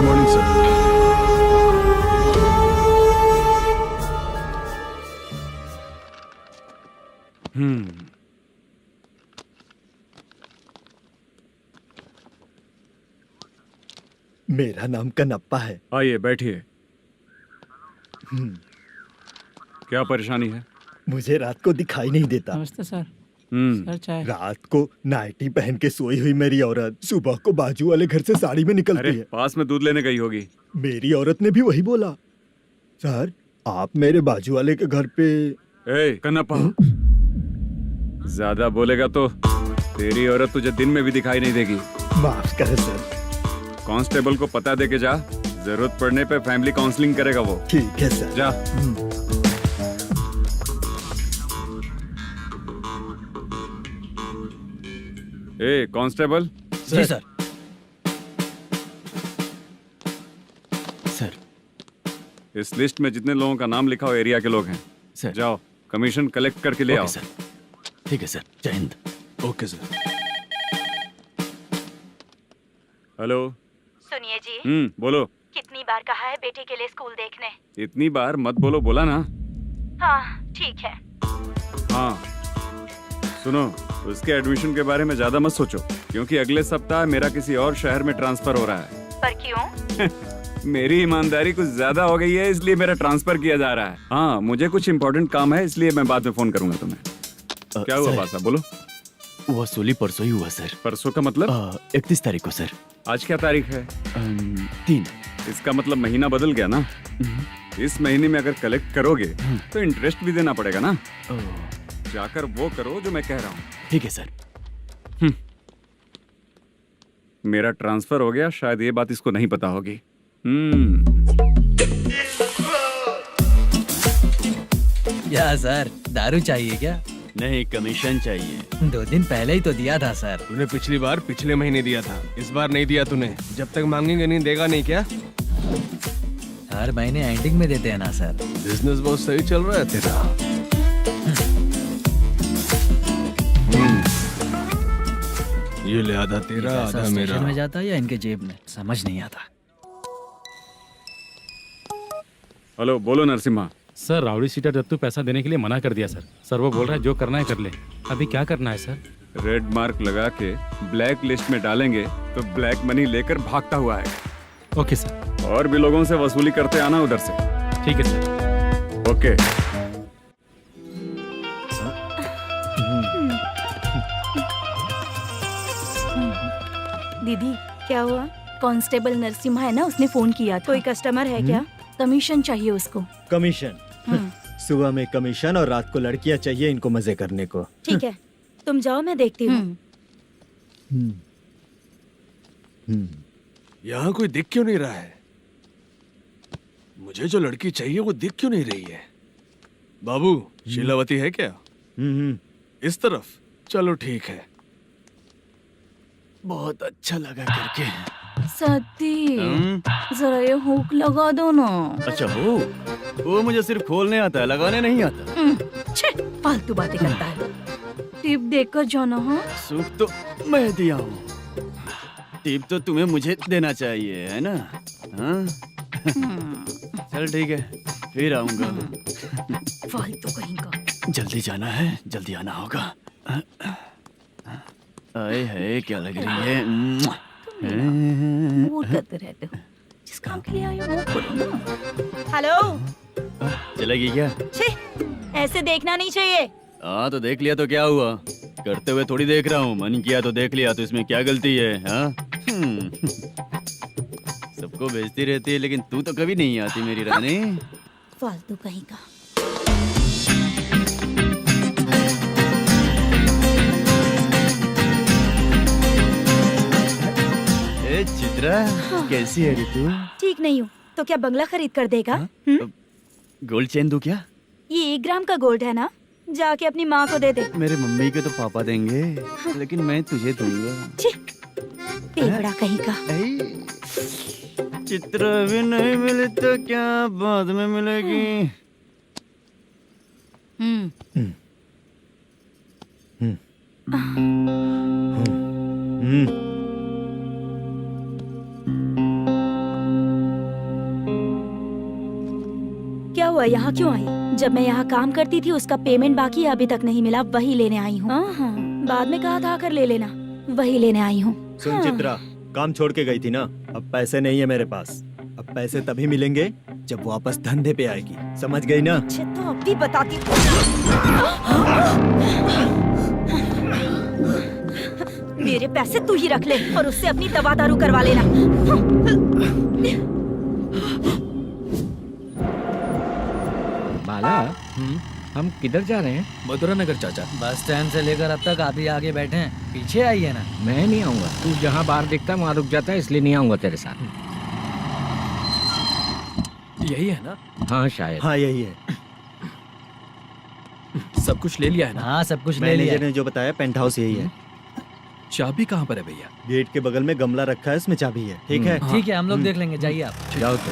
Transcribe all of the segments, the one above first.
Morning sir. मेरा नाम कनप्पा है। आइए बैठिए। क्या परेशानी है? मुझे रात को दिखाई नहीं देता। नमस्ते सर। हम्म सर चाय। रात को नाइटी पहन के सोई हुई मेरी औरत सुबह को बाजू वाले घर से साड़ी में निकलती अरे है। पास में दूध लेने गई होगी। मेरी औरत ने भी वही बोला। सर, आप मेरे बाजू वाले के घर पे। ए कन्नप्पा, ज्यादा बोलेगा तो तेरी औरत तुझे दिन में भी दिखाई नहीं देगी। माफ करें सर। कांस्टेबल को पता दे के जा, जरूरत पड़ने पे फैमिली काउंसलिंग करेगा वो। ठीक है सर। जा। ए कांस्टेबल। जी सर। सर, इस लिस्ट में जितने लोगों का नाम लिखा हो एरिया के लोग हैं। सर। जाओ कमीशन कलेक्ट करके ले आओ। Okay sir. ठीक है सर, जय हिंद। Okay sir. हेलो। सुनिए जी, बोलो। कितनी बार कहा है बेटे के लिए स्कूल देखने? इतनी बार मत बोलो, बोला ना। हाँ ठीक है। हाँ सुनो, उसके एडमिशन के बारे में ज्यादा मत सोचो, क्योंकि अगले सप्ताह मेरा किसी और शहर में ट्रांसफर हो रहा है। पर क्यों? मेरी ईमानदारी कुछ ज्यादा हो गई है, इसलिए मेरा ट्रांसफर किया जा रहा है। हाँ मुझे कुछ इम्पोर्टेंट काम है, इसलिए मैं बाद में फोन करूंगा तुम्हें। क्या हुआ सर, पासा, बोलो। वसूली परसों ही हुआ सर। परसों का मतलब? 31 तारीख को सर। आज क्या तारीख है? 3। इसका मतलब महीना बदल गया ना। इस महीने में अगर कलेक्ट करोगे तो इंटरेस्ट भी देना पड़ेगा ना। जाकर वो करो जो मैं कह रहा हूँ। ठीक है सर। मेरा ट्रांसफर हो गया, शायद ये बात इसको नहीं पता होगी। क्या सर, दारू चाहिए क्या? नहीं, कमीशन चाहिए। 2 दिन पहले ही तो दिया था सर। तूने पिछली बार पिछले महीने दिया था, इस बार नहीं दिया तूने। जब तक मांगेंगे नहीं देगा नहीं क्या? हर महीने एंडिंग में देते हैं ना सर। बिजनेस बहुत सही चल रहा है तेरा। ये ले आधा तेरा, पैसा आधा स्टेशन मेरा। में जाता है या इनके जेब में, समझ नहीं आता। हेलो, बोलो Narasimha. Sir rowdy seater Dattu पैसा देने के लिए मना कर दिया सर। सर वो बोल रहा है जो करना है कर ले। अभी क्या करना है सर? रेड मार्क लगा के ब्लैक लिस्ट में डालेंगे तो ब्लैक मनी लेकर भागता हुआ है। Okay sir. और भी लोगों से वसूली करते आना उधर से। ठीक है सर। ओके। दीदी क्या हुआ? कांस्टेबल नरसिम्हा है ना, उसने फोन किया था। कोई कस्टमर है क्या? कमीशन चाहिए उसको। कमीशन? सुबह में कमीशन और रात को लड़कियां चाहिए इनको मजे करने को। ठीक है, तुम जाओ, मैं देखती हूँ। यहाँ कोई दिख क्यों नहीं रहा है? मुझे जो लड़की चाहिए वो दिख क्यों नहीं रही है? बाबू, शीलावती है क्या? इस तरफ? चलो ठीक है। बहुत अच्छा लगा करके। सती, जरा ये हुक लगा दो ना। अच्छा वो मुझे सिर्फ खोलने आता है, लगाने नहीं आता। छे, फालतू बातें करता है। टिप देकर जाना। हाँ सुख तो मैं दिया हूँ, टिप तो तुम्हें मुझे देना चाहिए, है ना? हाँ? चल ठीक है, फिर आऊंगा। फालतू कहीं का। जल्दी जाना है, जल्दी आना होगा। आए है, क्या लग रही है? वो करते रहते हो। जिस काम के लिए आए हो वो करो ना। हेलो, चलेगी क्या? छे, ऐसे देखना नहीं चाहिए। हाँ तो देख लिया तो क्या हुआ? करते हुए थोड़ी देख रहा हूँ, मन किया तो देख लिया, तो इसमें क्या गलती है? हाँ? सबको भेजती रहती है, लेकिन तू तो कभी नहीं आती मेरी रानी। फालतू कहीं का। ए चित्रा, कैसी है रे तू? ठीक नहीं हूँ तो क्या बंगला खरीद कर देगा? गोल्ड चेन दूं क्या? ये 1 ग्राम का गोल्ड है ना, जाके अपनी माँ को दे दे। मेरे मम्मी के तो पापा देंगे, लेकिन मैं तुझे दूंगा। छी, पेवड़ा कहीं का। चित्रा भी नहीं मिली तो क्या बाद में मिलेगी? हुआ, यहाँ क्यों आई? जब मैं यहाँ काम करती थी उसका पेमेंट बाकी है, अभी तक नहीं मिला, वही लेने आई हूँ। हाँ, बाद में कहा था आकर ले लेना, वही लेने आई हूँ। सुन चित्रा, काम छोड़ के गई थी ना, अब पैसे नहीं है मेरे पास। अब पैसे तभी मिलेंगे जब वापस धंधे पे आएगी, समझ गई ना? अच्छा तो अब भी बताती। मेरे पैसे तू ही रख ले और उससे अपनी दवा दारू करवा लेना। बाला, हम किधर जा रहे हैं? मथुरा नगर चाचा। बस स्टैंड से लेकर अब तक आप ही आगे बैठे हैं, पीछे आइए ना। मैं नहीं आऊंगा, तू जहाँ बाहर दिखता वहाँ रुक जाता है, इसलिए नहीं आऊंगा तेरे साथ। यही है ना? हाँ शायद। हाँ यही है। सब कुछ ले लिया है ना? हाँ सब कुछ ले लिया। मैनेजर ने जो बताया पेंट हाउस यही है। चाबी कहाँ पर है भैया? गेट के बगल में गमला रखा है, उसमें चाबी है। ठीक है? ठीक है, हम लोग देख लेंगे, जाइए आप। जाओ तो।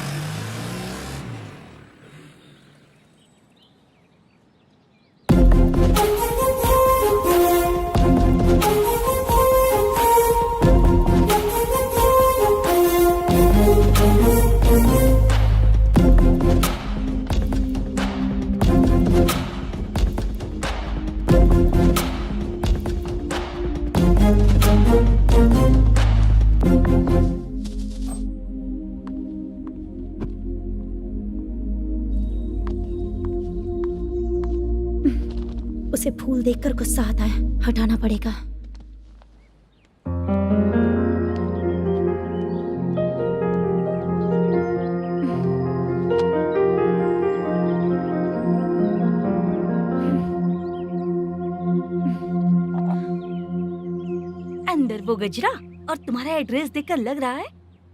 उसे फूल देखकर गुस्सा आता है, हटाना पड़ेगा। अंदर वो गजरा और तुम्हारा एड्रेस देखकर लग रहा है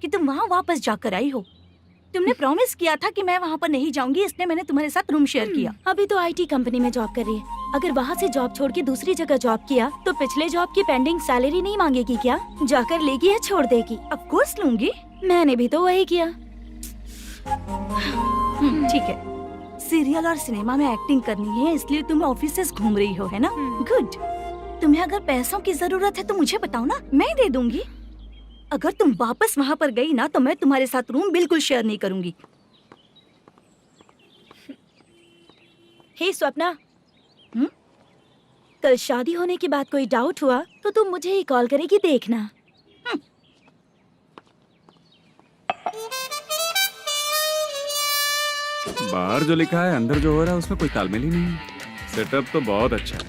कि तुम वहाँ वापस जाकर आई हो। तुमने प्रॉमिस किया था कि मैं वहाँ पर नहीं जाऊंगी, इसलिए मैंने तुम्हारे साथ रूम शेयर किया। अभी तो आईटी कंपनी में जॉब कर रही है। अगर वहाँ से जॉब छोड़ के दूसरी जगह जॉब किया तो पिछले जॉब की पेंडिंग सैलरी नहीं मांगेगी क्या? जाकर लेगी या छोड़ देगी? ऑफ कोर्स लूंगी, मैंने भी तो वही किया। ठीक है, सीरियल और सिनेमा में एक्टिंग करनी है, इसलिए तुम ऑफिसेस घूम रही हो, है ना? गुड। तुम्हें अगर पैसों की जरूरत है तो मुझे बताओ ना, मैं दे दूंगी। अगर तुम वापस वहाँ पर गई ना तो मैं तुम्हारे साथ रूम बिल्कुल शेयर नहीं करूंगी। हे स्वप्ना, कल शादी होने की बात कोई डाउट हुआ तो तुम मुझे ही कॉल करेगी, देखना। बाहर जो लिखा है अंदर जो हो रहा है उसमें कोई तालमेल ही नहीं है। सेटअप तो बहुत अच्छा है।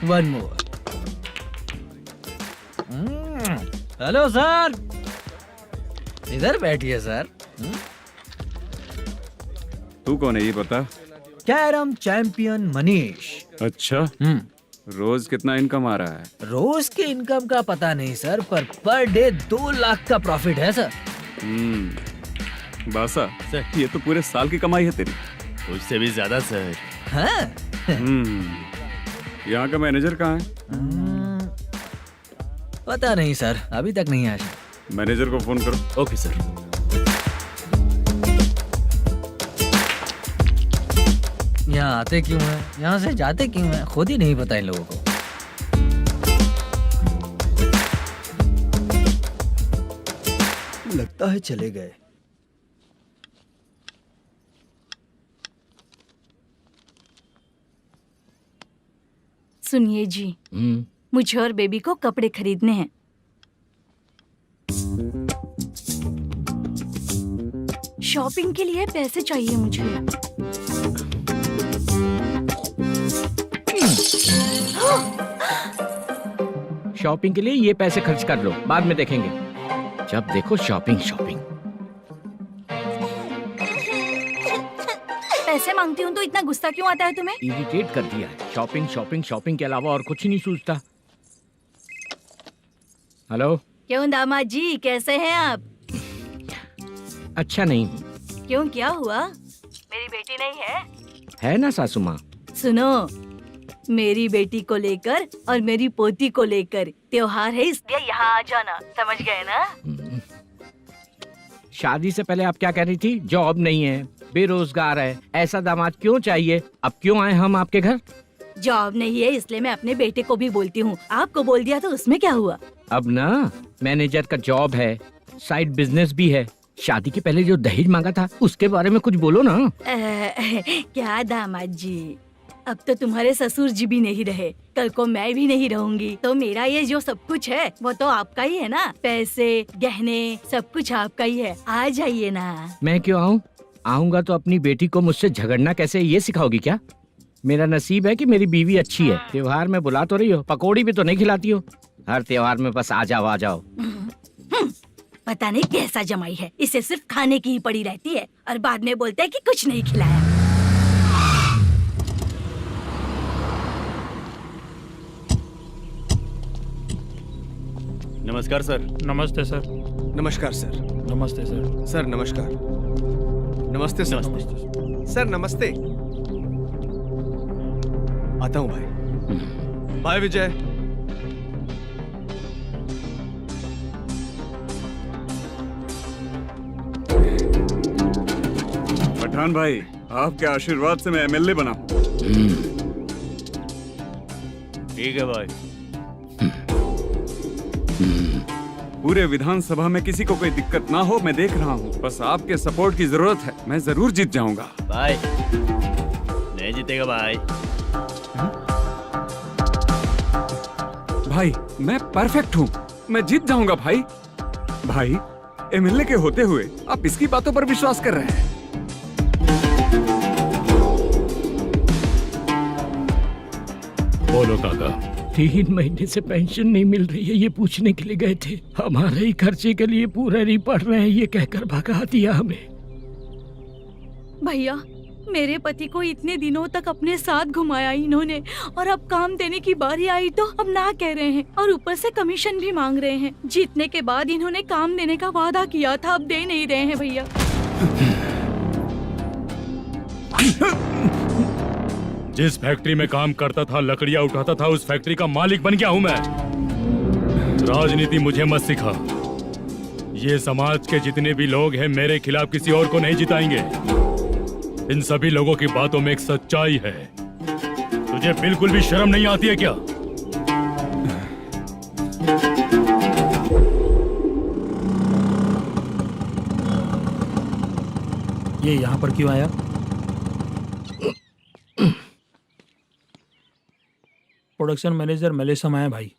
One more. हेलो सर, इधर बैठिए सर। तू कौन है ये बता? Carrom champion Manish. अच्छा, रोज कितना इनकम आ रहा है? रोज के इनकम का पता नहीं सर, पर डे 2 लाख का प्रॉफिट है सर। बासा, ये तो पूरे साल की कमाई है तेरी। उससे भी ज्यादा सर। हाँ? यहाँ का मैनेजर कहाँ है? पता नहीं सर, अभी तक नहीं आया। मैनेजर को फोन करो। Okay sir. यहाँ आते क्यों हैं, यहाँ से जाते क्यों हैं, खुद ही नहीं पता इन लोगों को। लगता है चले गए। सुनिए जी, मुझे और बेबी को कपड़े खरीदने हैं। शॉपिंग के लिए पैसे चाहिए मुझे। शॉपिंग के लिए ये पैसे खर्च कर लो, बाद में देखेंगे। जब देखो शॉपिंग शॉपिंग। पैसे मांगती हूँ तो इतना गुस्सा क्यों आता है तुम्हें? इरिटेट कर दिया है। शॉपिंग शॉपिंग शॉपिंग के अलावा और कुछ नहीं सूझता। हेलो, क्यों दामाद जी, कैसे हैं आप? अच्छा नहीं। क्यों, क्या हुआ? मेरी बेटी नहीं है? है ना सासू माँ। सुनो, मेरी बेटी को लेकर और मेरी पोती को लेकर त्योहार है, इसलिए यहाँ आ जाना, समझ गए ना? शादी से पहले आप क्या कह रही थी? जॉब नहीं है, बेरोजगार है, ऐसा दामाद क्यों चाहिए? अब क्यों आए हम आपके घर? जॉब नहीं है इसलिए मैं अपने बेटे को भी बोलती हूँ, आपको बोल दिया तो उसमें क्या हुआ? अब ना मैनेजर का जॉब है, साइड बिजनेस भी है। शादी के पहले जो दहेज मांगा था उसके बारे में कुछ बोलो ना। क्या दामाद जी, अब तो तुम्हारे ससुर जी भी नहीं रहे, कल को मैं भी नहीं रहूंगी, तो मेरा ये जो सब कुछ है वो तो आपका ही है ना। पैसे गहने सब कुछ आपका ही है, आ जाइए ना। मैं क्यों आऊँ? आऊंगा तो अपनी बेटी को मुझसे झगड़ना कैसे ये सिखाओगी क्या? मेरा नसीब है कि मेरी बीवी अच्छी है। त्योहार में बुला तो रही हो, पकौड़ी भी तो नहीं खिलाती हो। हर त्योहार में बस आ जाओ आ जाओ। पता नहीं कैसा जमाई है, इसे सिर्फ खाने की ही पड़ी रहती है और बाद में बोलते हैं कि कुछ नहीं खिलाया। नमस्कार सर। नमस्ते सर। नमस्कार सर। नमस्ते सर। सर नमस्कार। नमस्ते सर। सर नमस्ते। आता हूँ भाई। बाय विजय। पठान भाई, आपके आशीर्वाद से मैं एमएलए बना हूँ। ठीक है भाई। पूरे विधानसभा में किसी को कोई दिक्कत ना हो, मैं देख रहा हूँ। बस आपके सपोर्ट की जरूरत है, मैं जरूर जीत जाऊंगा। भाई नहीं जीतेगा भाई। भाई मैं परफेक्ट हूँ, मैं जीत जाऊंगा भाई। भाई एमएलए के होते हुए आप इसकी बातों पर विश्वास कर रहे हैं। बोलो काका। 3 महीने से पेंशन नहीं मिल रही है, ये पूछने के लिए गए थे। हमारे ही खर्चे के लिए पूरा नहीं पड़ रहे हैं, ये कहकर भगा दिया हमें। भैया, मेरे पति को इतने दिनों तक अपने साथ घुमाया इन्होंने, और अब काम देने की बारी आई तो अब ना कह रहे हैं और ऊपर से कमीशन भी मांग रहे हैं। जीतने के बाद इन्होंने काम देने का वादा किया था, अब दे नहीं रहे हैं भैया। जिस फैक्ट्री में काम करता था, लकड़ियां उठाता था, उस फैक्ट्री का मालिक बन गया हूं मैं। राजनीति मुझे मत सिखा। ये समाज के जितने भी लोग हैं मेरे खिलाफ किसी और को नहीं जिताएंगे। इन सभी लोगों की बातों में एक सच्चाई है। तुझे बिल्कुल भी शर्म नहीं आती है क्या? ये यहाँ पर क्यों आया? प्रोडक्शन मैनेजर मलेशम आया भाई।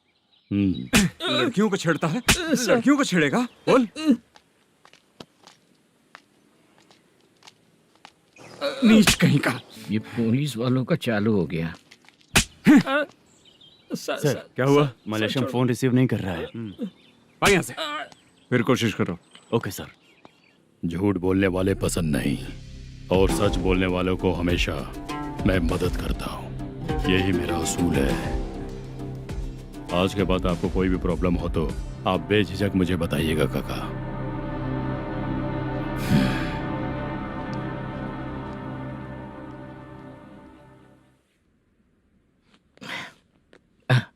लड़कियों को छेड़ता है, लड़कियों को छेड़ेगा? बोल। नीच कहीं का। ये पुलिस वालों का चालू हो गया। सर क्या हुआ? मलेशियन फोन रिसीव नहीं कर रहा है। भाई यहाँ से फिर कोशिश करो। Okay sir. झूठ बोलने वाले पसंद नहीं, और सच बोलने वालों को हमेशा मैं मदद करता हूँ। यही मेरा असूल है। आज के बाद आपको कोई भी प्रॉब्लम हो तो आप बेझिझक मुझे बताइएगा काका।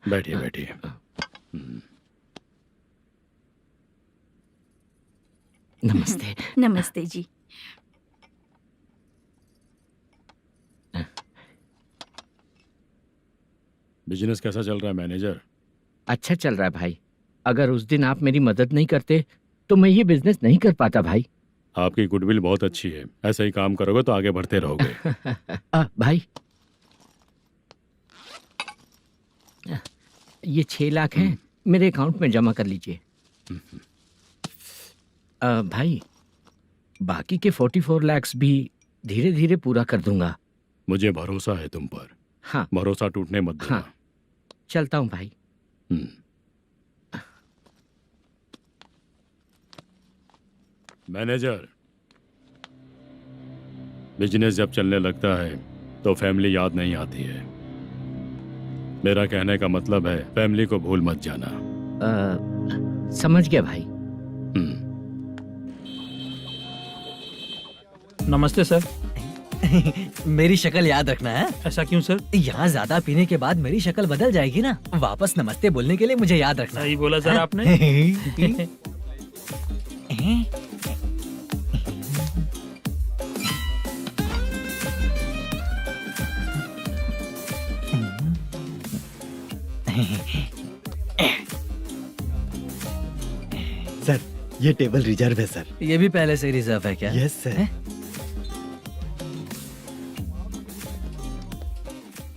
बैठिए बैठिए। नमस्ते। नमस्ते जी। बिजनेस कैसा चल रहा है मैनेजर? अच्छा चल रहा है भाई। अगर उस दिन आप मेरी मदद नहीं करते तो मैं ये बिजनेस नहीं कर पाता भाई। आपकी गुडविल बहुत अच्छी है, ऐसा ही काम करोगे तो आगे बढ़ते रहोगे। भाई ये 6 लाख हैं, मेरे अकाउंट में जमा कर लीजिए। भाई बाकी के 44 लाख भी धीरे धीरे पूरा कर दूंगा। मुझे भरोसा है तुम पर। हाँ भरोसा टूटने मत देना। हाँ चलता हूँ भाई। मैनेजर, बिजनेस जब चलने लगता है तो फैमिली याद नहीं आती है। मेरा कहने का मतलब है फैमिली को भूल मत जाना। समझ गया भाई। नमस्ते सर। मेरी शक्ल याद रखना है। ऐसा क्यों सर? यहाँ ज्यादा पीने के बाद मेरी शक्ल बदल जाएगी ना। वापस नमस्ते बोलने के लिए मुझे याद रखना। सही बोला सर आपने। सर ये टेबल रिजर्व है सर। ये भी पहले से रिजर्व है क्या? Yes sir.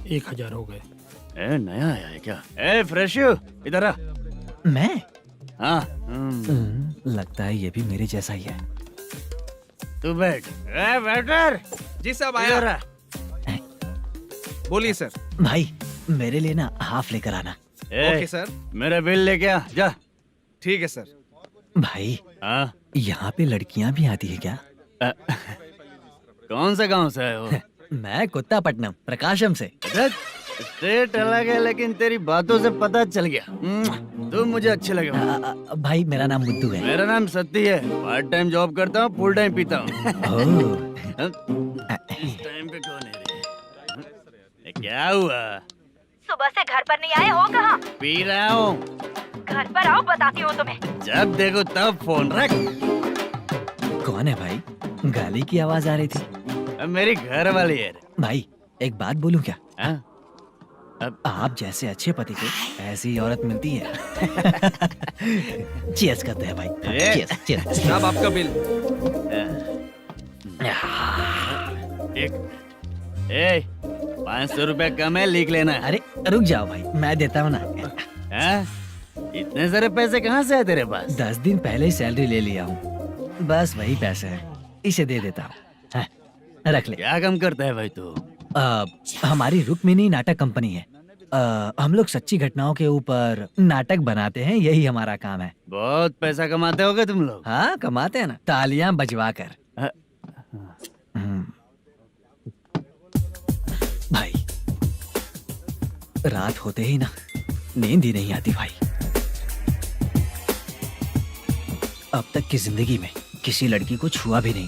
1000 हो गए। ए नया आया है क्या? ए फ्रेश इधर आ। मैं? हाँ लगता है ये भी मेरे जैसा ही है। तू बैठ। ए वेटर जी साहब इधर आ। बोलिए सर। भाई मेरे लिए ना हाफ लेकर आना। ए, सर। मेरा बिल लेके आ जा। ठीक है सर। भाई हाँ यहाँ पे लड़कियाँ भी आती है क्या? कौन सा गांव से आए हो? मैं कुत्तापट्टनम प्रकाशम से। स्टेट अलग है लेकिन तेरी बातों से पता चल गया। तुम मुझे अच्छे लगे हो। भाई मेरा नाम मुद्दू है। मेरा नाम सत्ती है। पार्ट टाइम जॉब करता हूँ, फुल टाइम पीता हूँ। इस टाइम पे कौन है रे? ये क्या हुआ? सुबह से घर पर नहीं आए हो कहाँ? पी रहा हूँ। घर पर आओ, बताती हूँ तुम्हें। जब देखो तब फोन रख। कौन है भाई? गाली की आवाज आ रही थी। अब मेरी घर वाली है। भाई एक बात बोलूं क्या? हाँ? आप जैसे अच्छे पति को ऐसी ही औरत मिलती है। चीयर्स करते हैं भाई। Cheers cheers. साहब आपका बिल। एक 500 रुपया कम है, लिख लेना। अरे रुक जाओ भाई, मैं देता हूँ ना। हाँ? इतने सारे पैसे कहाँ से आए तेरे पास? 10 दिन पहले ही सैलरी ले लिया हूँ, बस वही पैसे हैं, इसे दे देता हूँ। हाँ, रख ले। क्या काम करता है भाई तू? हमारी रुक्मिणी नाटक कंपनी है। हम लोग सच्ची घटनाओं के ऊपर नाटक बनाते हैं, यही हमारा काम है। बहुत पैसा कमाते होगे तुम लोग। हाँ कमाते हैं ना, तालियां बजवा कर। भाई रात होते ही ना नींद ही नहीं आती भाई। अब तक की जिंदगी में किसी लड़की को छुआ भी नहीं,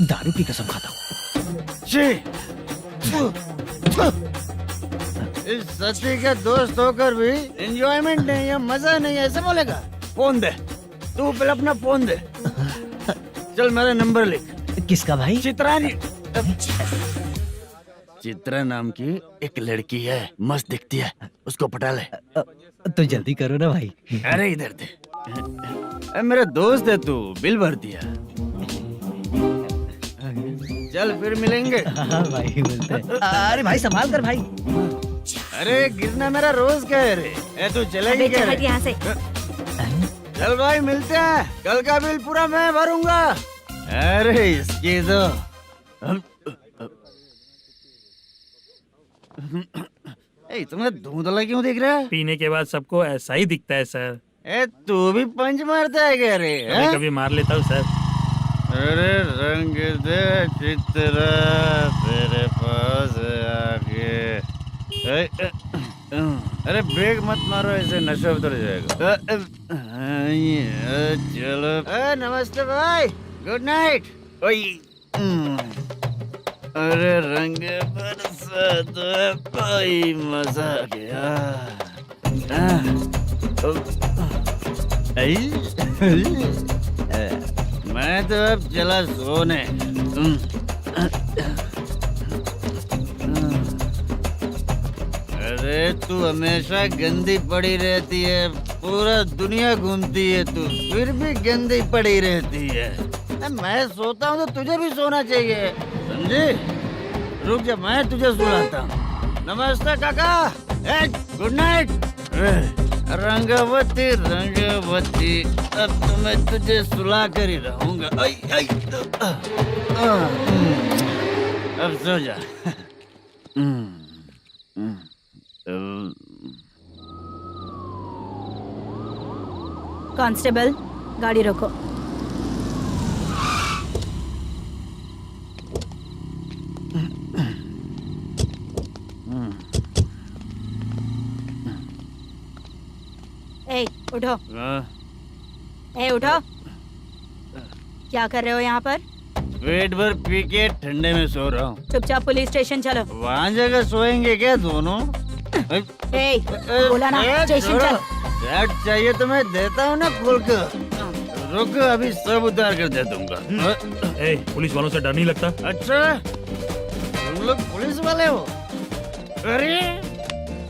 दारू की कसम खाता हूँ। इस सच्ची का दोस्त होकर भी एंजॉयमेंट नहीं है, मजा नहीं है, ऐसे बोलेगा? फोन दे, तू पहले अपना फोन दे। चल मेरा नंबर लिख। किसका भाई? चित्रानी। चित्रा नाम की एक लड़की है, मस्त दिखती है, उसको पटा ले। तो जल्दी करो ना भाई। अरे इधर दे। अरे मेरा दोस्त है तू, बिल भर दिया। चल फिर मिलेंगे। हाँ भाई मिलते हैं। अरे भाई संभाल कर भाई। अरे गिरना मेरा रोज का है रे। ए तू चलेगी क्या रे? यहाँ से। चल भाई मिलते हैं, कल का बिल पूरा मैं भरूंगा। अरे इसकी तो तुम्हें धुंधला क्यों दिख रहा है? पीने के बाद सबको ऐसा ही दिखता है सर। ए तू भी पंच मारता है क्या रे? कभी कभी मार लेता हूँ सर। अरे रंग दे चित्रा तेरे पास आके। अरे ब्रेक मत मारो, ऐसे नशा उतर जाएगा। चलो। नमस्ते भाई, गुड नाइट। अरे रंग बरसात भाई, मजा आ गया। मैं तो अब चला सोने। अरे तू हमेशा गंदी पड़ी रहती है, पूरा दुनिया घूमती है तू, फिर भी गंदी पड़ी रहती है। मैं सोता हूँ तो तुझे भी सोना चाहिए, समझे? रुक जा, मैं तुझे सुलाता हूँ। नमस्ते काका, गुड नाइट। रंगवती रंगवती, अब तो मैं तुझे सुला कर ही रहूंगा। अब सो जा। कांस्टेबल, गाड़ी रोको। ए उठो। ए उठो। क्या कर रहे हो यहाँ पर? पेट भर पी के ठंडे में सो रहा हूँ। चुपचाप पुलिस स्टेशन चलो। वहाँ जगह सोएंगे क्या दोनों? ए, बोला ना स्टेशन चल। शर्ट चाहिए तो मैं देता हूँ ना खोल कर। रुक, अभी सब उतार कर दे दूंगा। ए, पुलिस वालों से डर नहीं लगता? अच्छा, तुम लोग पुलिस वाले हो? अरे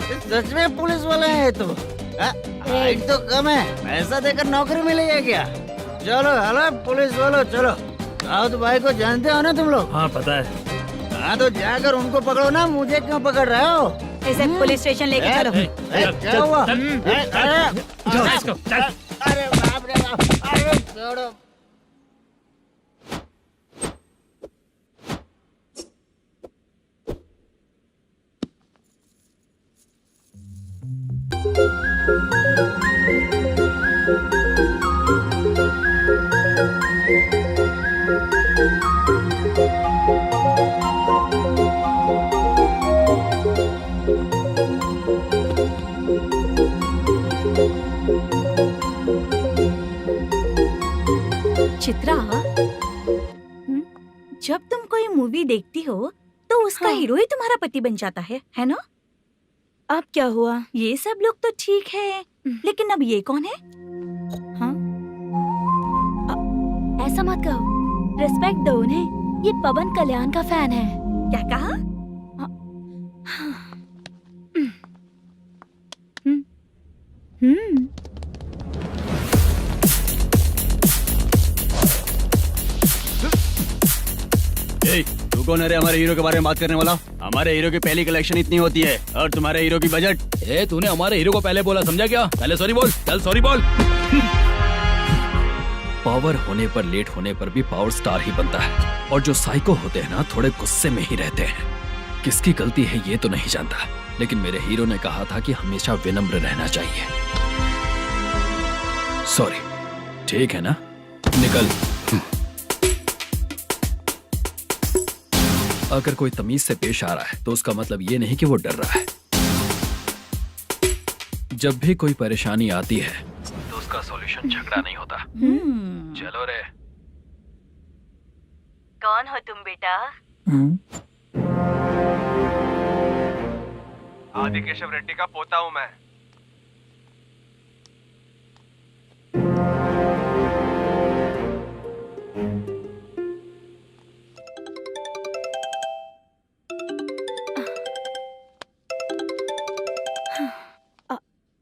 सच में पुलिस वाले हैं तो हाइट तो कम है, पैसा देकर नौकरी मिलेगी क्या? चलो हेलो पुलिस वालों, चलो। राउत भाई को जानते हो ना तुम लोग? हाँ पता है। हाँ तो जाकर उनको पकड़ो ना, मुझे क्यों पकड़ रहे हो? इसे पुलिस स्टेशन लेके चलो। क्या हुआ? चल। अरे बाप रे बाप, अरे छोड़ो। चित्रा, जब तुम कोई मूवी देखती हो तो उसका हीरो ही तुम्हारा पति बन जाता है ना? अब क्या हुआ? ये सब लोग तो ठीक है, लेकिन अब ये कौन है? हाँ? ऐसा मत कहो, रिस्पेक्ट दो उन्हें। ये पवन कल्याण का फैन है। क्या कहा? तू कौन है रे हमारे हीरो के बारे में बात करने वाला? हमारे हीरो की पहली कलेक्शन इतनी होती है और तुम्हारे हीरो की बजट। तूने हमारे हीरो को पहले बोला, समझा क्या? पहले सॉरी बोल, चल सॉरी बोल। पावर होने पर लेट होने पर भी पावर स्टार ही बनता है, और जो साइको होते हैं ना थोड़े गुस्से में ही रहते हैं। किसकी गलती है ये तो नहीं जानता, लेकिन मेरे हीरो ने कहा था कि हमेशा विनम्र रहना चाहिए। सॉरी, ठीक है ना? निकल। अगर कोई तमीज से पेश आ रहा है तो उसका मतलब ये नहीं कि वो डर रहा है। जब भी कोई परेशानी आती है तो उसका सॉल्यूशन झगड़ा नहीं होता। चलो रे। कौन हो तुम बेटा? आदि केशव रेड्डी का पोता हूँ मैं।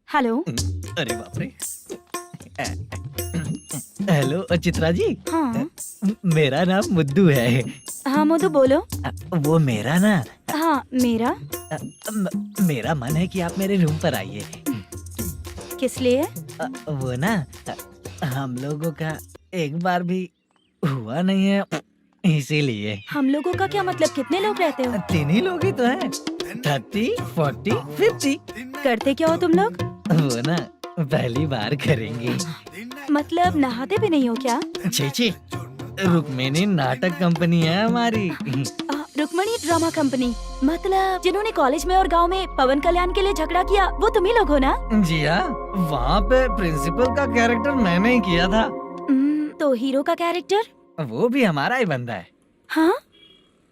हेलो। अरे बाप रे। हेलो चित्रा जी। हाँ मेरा नाम मुद्दू है। हाँ मधु बोलो। वो मेरा ना। हाँ मेरा। मेरा मन है कि आप मेरे रूम पर आइए। किस लिए? वो ना हम लोगों का एक बार भी हुआ नहीं है, इसीलिए। हम लोगों का क्या मतलब? कितने लोग रहते हो? 3 ही लोग ही तो हैं। 30, 40, 50। करते क्या हो तुम लोग? वो ना पहली बार करेंगे। मतलब नहाते भी नहीं हो क्या? छी, रुक्मिणी नाटक कंपनी है हमारी। Rukmini drama company? मतलब जिन्होंने कॉलेज में और गांव में पवन कल्याण के लिए झगड़ा किया वो तुम ही लोग हो ना? जी हाँ, वहाँ पे प्रिंसिपल का कैरेक्टर मैंने ही किया था। तो हीरो का कैरेक्टर? वो भी हमारा ही बंदा है। हाँ?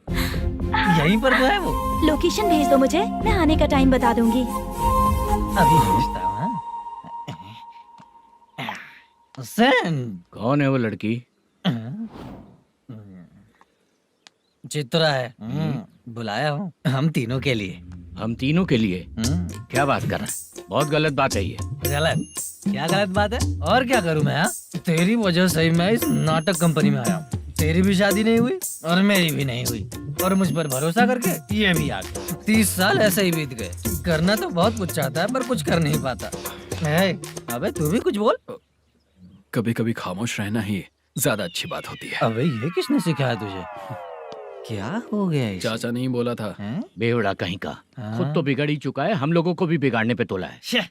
यहीं पर तो है वो। लोकेशन भेज दो मुझे, मैं आने का टाइम बता दूंगी। अभी भेजता हूँ। कौन है वो लड़की? चित्रा है। बुलाया हूँ हम तीनों के लिए। हम तीनों के लिए? क्या बात कर रहा है? बहुत गलत बात है ये। गलत? क्या गलत बात है? और क्या करूँ मैं? तेरी वजह से ही मैं इस नाटक कंपनी में आया हूँ। तेरी भी शादी नहीं हुई और मेरी भी नहीं हुई, और मुझ पर भरोसा करके ये भी आ गया। 30 साल ऐसे ही बीत गए। करना तो बहुत कुछ चाहता है पर कुछ कर नहीं पाता। अबे तू भी कुछ बोल। कभी कभी खामोश रहना ही ज्यादा अच्छी बात होती है। अबे ये किसने सिखाया तुझे? क्या हो गया इसे? चाचा नहीं बोला था? बेवड़ा कहीं का। खुद तो बिगड़ ही चुका है, हम लोगों को भी बिगाड़ने पे तोला है।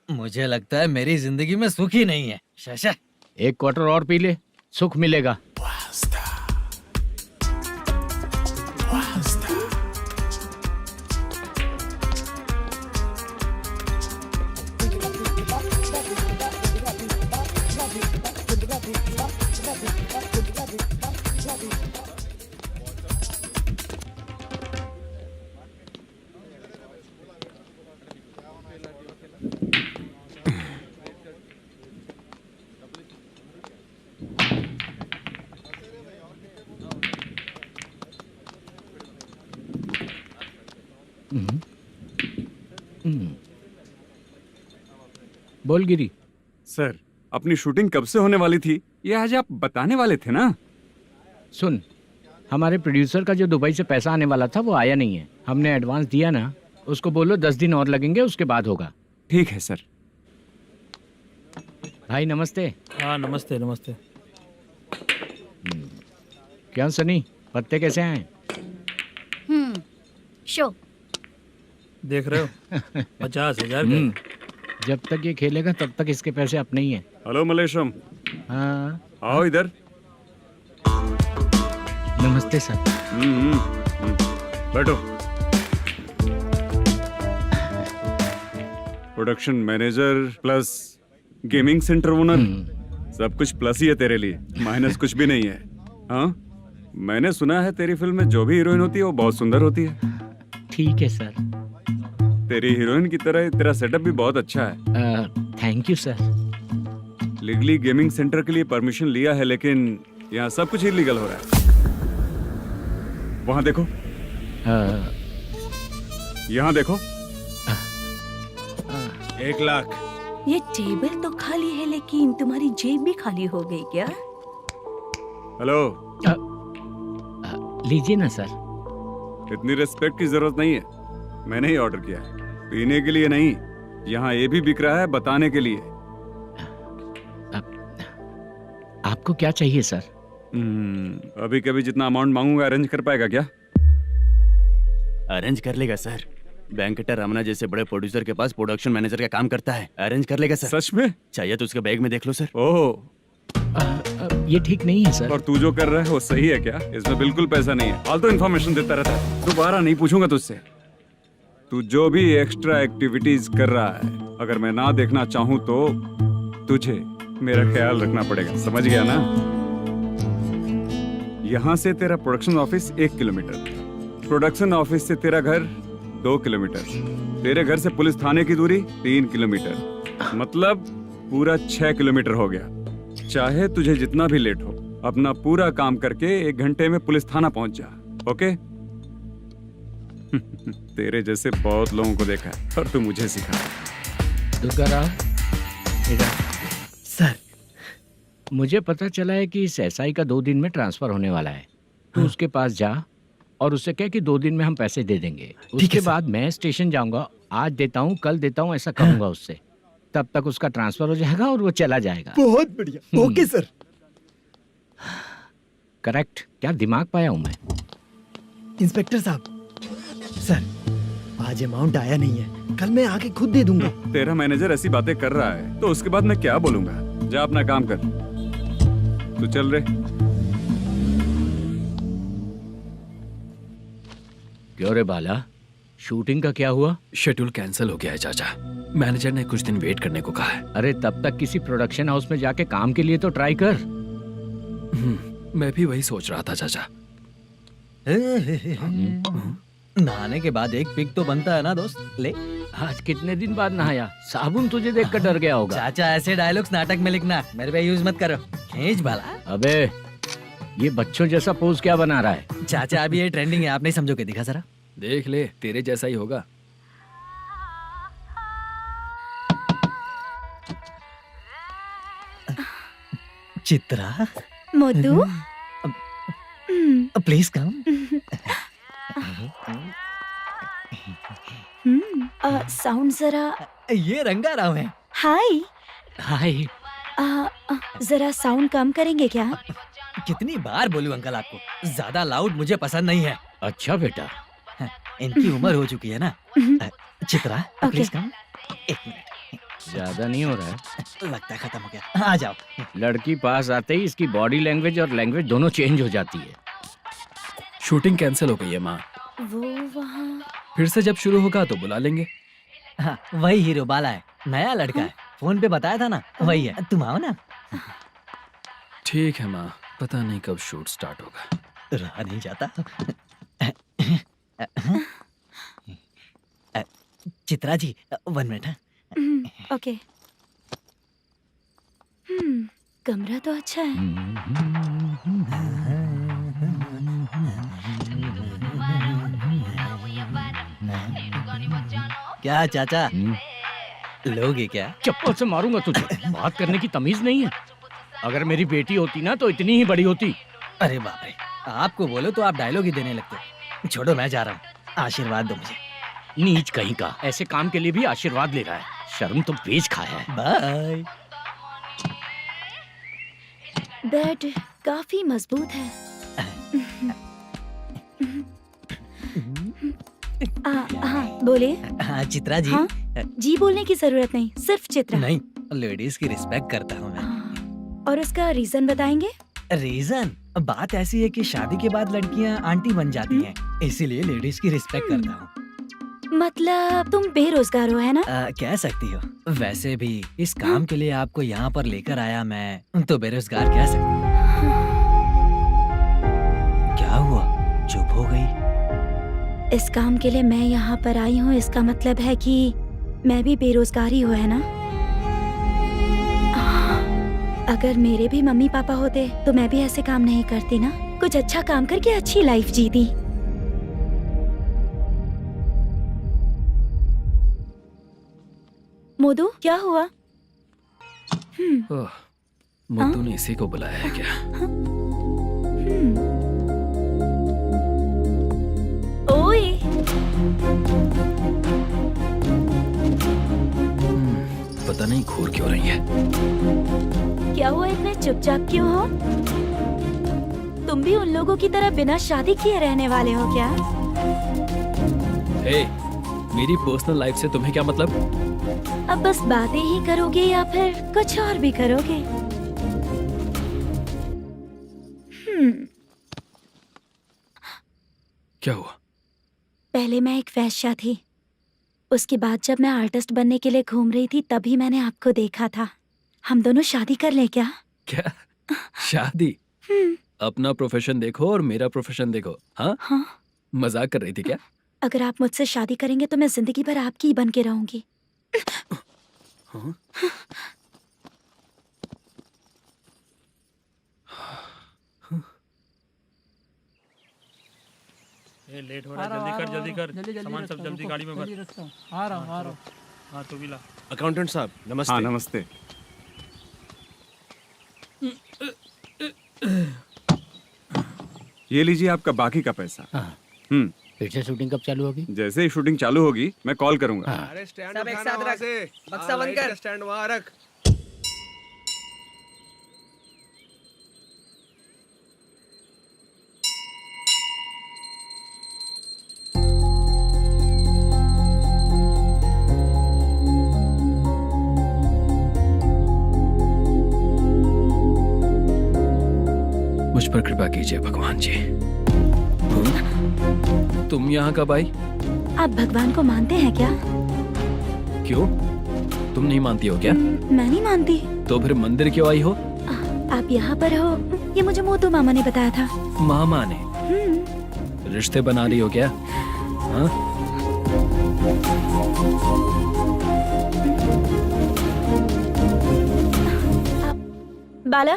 मुझे लगता है मेरी जिंदगी में सुख ही नहीं है। शशा, 1 क्वार्टर और पी ले, सुख मिलेगा। बोल गिरी। सर, अपनी शूटिंग कब से होने वाली थी ये आज आप बताने वाले थे ना? सुन, हमारे प्रोड्यूसर का जो दुबई से पैसा आने वाला था वो आया नहीं है। हमने एडवांस दिया ना, उसको बोलो 10 दिन और लगेंगे, उसके बाद होगा। ठीक है सर। भाई नमस्ते। हाँ नमस्ते नमस्ते। क्या सनी, पत्ते कैसे आए? शो। देख रहे हो 50,000 का। जब तक ये खेलेगा तब तक इसके पैसे अपने ही हैं। हेलो मलेशम, हाँ आओ इधर। नमस्ते सर। बैठो। Production manager plus gaming centre owner, सब कुछ प्लस ही है तेरे लिए, माइनस कुछ भी नहीं है। हाँ, मैंने सुना है तेरी फिल्म में जो भी हीरोइन होती है वो बहुत सुंदर होती है। ठीक है सर। तेरी हीरोइन की तरह तेरा सेटअप भी बहुत अच्छा है। Thank you sir. Legally gaming centre के लिए परमिशन लिया है, लेकिन यहाँ सब कुछ इलीगल हो रहा है। वहाँ देखो, यहाँ देखो। 1 लाख। ये टेबल तो खाली है लेकिन तुम्हारी जेब भी खाली हो गई क्या? हेलो, लीजिए ना सर। इतनी रिस्पेक्ट की जरूरत नहीं है, मैंने ही ऑर्डर किया है, पीने के लिए नहीं। यहाँ ये भी बिक रहा है बताने के लिए। आपको क्या चाहिए सर? अभी कभी जितना अमाउंट मांगूंगा अरेंज कर पाएगा क्या? अरेंज कर लेगा सर। वेंकटर रमना जैसे बड़े प्रोड्यूसर के पास प्रोडक्शन मैनेजर का काम करता है, अरेंज कर लेगा सर। सच में? चाहिए तो उसके बैग में देख लो सर। ओह, ये ठीक नहीं है सर। और तू जो कर रहा है वो सही है क्या? इसमें बिल्कुल पैसा नहीं है, फालतू इन्फॉर्मेशन देता रहता है। दोबारा नहीं पूछूंगा तुझसे। तू जो भी एक्स्ट्रा एक्टिविटीज कर रहा है, अगर मैं ना देखना चाहूँ तो तुझे मेरा ख्याल रखना पड़ेगा, समझ गया ना? यहाँ से तेरा production office 1 kilometre, production office से तेरा घर 2 किलोमीटर, तेरे घर से पुलिस थाने की दूरी 3 किलोमीटर, मतलब पूरा 6 किलोमीटर हो गया। चाहे तुझे जितना भी लेट हो, अपना पूरा काम करके 1 घंटे में पुलिस थाना पहुंच जा, ओके? तेरे जैसे बहुत लोगों को देखा है और तू मुझे सिखा। सर, मुझे पता चला है कि इस एसआई का 2 दिन में ट्रांसफर होने वाला है। तो उसके पास जा और उससे कह कि 2 दिन में हम पैसे दे देंगे। उसके बाद मैं स्टेशन जाऊंगा, आज देता हूँ कल देता हूँ ऐसा कहूंगा उससे। तब तक उसका ट्रांसफर हो जाएगा और वो चला जाएगा। बहुत बढ़िया। Okay sir. करेक्ट। क्या दिमाग पाया हूँ मैं। इंस्पेक्टर साहब, सर आज अमाउंट आया नहीं है, कल मैं आके खुद दे दूंगा। तेरा मैनेजर ऐसी बातें कर रहा है तो उसके बाद मैं क्या बोलूंगा? जा अपना काम कर। तू चल रे। क्यों रे बाला, शूटिंग का क्या हुआ? शेड्यूल कैंसिल हो गया है चाचा। मैनेजर ने कुछ दिन वेट करने को कहा है। अरे तब तक किसी प्रोडक्शन हाउस में जाके काम के लिए तो ट्राई कर। मैं भी वही सोच रहा था चाचा। नहाने के बाद एक पिक तो बनता है ना दोस्त। ले, आज कितने दिन बाद नहाया? साबुन तुझे देखकर डर गया होगा। चाचा ऐसे डायलॉग्स नाटक में लिखना, मेरे पे यूज मत करो। खींच बाला। अबे ये बच्चों जैसा पोज क्या बना रहा है? चाचा अभी ये ट्रेंडिंग है, आप नहीं समझोगे। दिखा जरा। देख ले, तेरे जैसा ही होगा। Chitra, Modu, please come. Sound जरा। ये रंगाराव है। हाय। हाय। जरा साउंड कम करेंगे क्या? कितनी बार बोलूं अंकल आपको, ज्यादा लाउड मुझे पसंद नहीं है। अच्छा बेटा, इनकी उम्र हो चुकी है ना। Chitra please come. 1 मिनट। ज्यादा नहीं हो रहा है? लगता है खत्म हो गया। आ जाओ। लड़की पास आते ही इसकी बॉडी लैंग्वेज और लैंग्वेज दोनों चेंज हो जाती है। शूटिंग कैंसिल हो गई है माँ। वो वहाँ। फिर से जब शुरू होगा तो बुला लेंगे। हाँ, वही हीरो बाला है, नया लड़का है। फोन पे बताया था ना, वही है। तुम आओ ना। ठीक है माँ, पता नहीं कब शूट स्टार्ट होगा। रहा नहीं जाता। चित्रा जी 1 मिनट। ओके। कमरा तो अच्छा है। क्या चाचा, लोगे क्या? चप्पल से मारूंगा तुझे। बात करने की तमीज नहीं है। अगर मेरी बेटी होती ना तो इतनी ही बड़ी होती। अरे बाप रे, आपको बोलो तो आप डायलॉग ही देने लगते। छोड़ो, मैं जा रहा हूँ, आशीर्वाद दो मुझे। नीच कहीं का, ऐसे काम के लिए भी आशीर्वाद ले रहा है। शर्म तो बेच खाया है। बाय। बेड काफी मजबूत है। हाँ बोले। हाँ चित्रा जी। हाँ? जी बोलने की जरूरत नहीं, सिर्फ चित्रा। नहीं, लेडीज की रिस्पेक्ट करता हूँ मैं। और उसका रीजन बताएंगे? रीजन? बात ऐसी है कि शादी के बाद लड़कियाँ आंटी बन जाती हैं, इसीलिए लेडीज की रिस्पेक्ट करता हूँ। मतलब तुम बेरोजगार हो, है ना? कह सकती हो। वैसे भी इस काम के लिए आपको यहाँ पर लेकर आया मैं, तो बेरोजगार कह सकती हूँ। क्या हुआ, चुप हो गई? इस काम के लिए मैं यहाँ पर आई हूँ, इसका मतलब है कि मैं भी बेरोजगार ही हूँ, है ना? अगर मेरे भी मम्मी पापा होते तो मैं भी ऐसे काम नहीं करती ना। कुछ अच्छा काम करके अच्छी लाइफ जीती। मोदू, क्या हुआ? मुद्दू ने इसी को बुलाया है क्या? ओए, पता नहीं घूर क्यों रही है। क्या हुआ, इतने चुपचाप क्यों हो? तुम भी उन लोगों की तरह बिना शादी किए रहने वाले हो क्या? हे, मेरी पर्सनल लाइफ से तुम्हें क्या मतलब? अब बस बातें ही करोगे या फिर कुछ और भी करोगे? क्या हुआ? पहले मैं एक वेश्या थी, उसके बाद जब मैं आर्टिस्ट बनने के लिए घूम रही थी तभी मैंने आपको देखा था। हम दोनों शादी कर ले क्या? क्या शादी? अपना प्रोफेशन देखो और मेरा प्रोफेशन देखो। हाँ? हाँ। मजाक कर रही थी क्या? अगर आप मुझसे शादी करेंगे तो मैं जिंदगी भर आपकी ही बन के रहूंगी। हाँ? ये लेट हो रहा है, जल्दी कर। सामान सब जल्दी गाड़ी में भर। आ रहा हूँ। हाँ तू भी ला। अकाउंटेंट साहब नमस्ते। हाँ नमस्ते। ये लीजिए आपका बाकी का पैसा। फिर से शूटिंग कब चालू होगी? जैसे ही शूटिंग चालू होगी मैं कॉल करूंगा। अरे स्टैंड सब एक उठाना साथ वहाँ रख। से। बक्सा बंद कर। स्टैंड वहाँ रख। मुझ पर कृपा कीजिए भगवान जी। तुम यहाँ कब आई? आप भगवान को मानते हैं क्या? क्यों? तुम नहीं मानती हो क्या? मैं नहीं मानती। तो फिर मंदिर क्यों आई हो? आप यहाँ पर हो ये मुझे मोदू मामा ने बताया था। मामा ने? रिश्ते बना रही हो क्या? हाँ? बाला,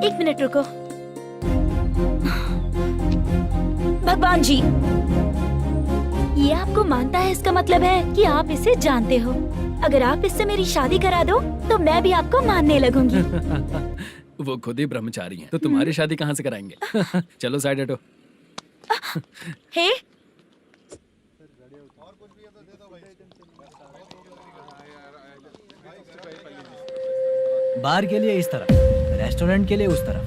एक मिनट रुको। भगवान जी, ये आपको मानता है, इसका मतलब है कि आप इसे जानते हो। अगर आप इससे मेरी शादी करा दो तो मैं भी आपको मानने लगूंगी। वो खुद ही ब्रह्मचारी हैं, तो तुम्हारी शादी कहाँ से कराएंगे? चलो साइड हटो। हे, बार के लिए इस तरफ, रेस्टोरेंट के लिए उस तरफ।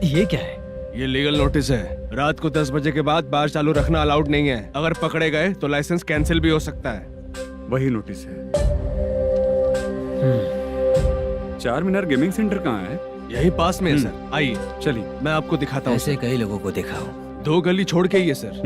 ये क्या है? ये लीगल नोटिस है। रात को 10 बजे के बाद बार चालू रखना अलाउड नहीं है। अगर पकड़े गए तो लाइसेंस कैंसिल भी हो सकता है। वही नोटिस है। चार मीनार गेमिंग सेंटर कहाँ है? यही पास में है सर। आइए चलिए मैं आपको दिखाता हूँ। ऐसे कई लोगों को देखा हूँ। 2 गली छोड़ के ही है सर।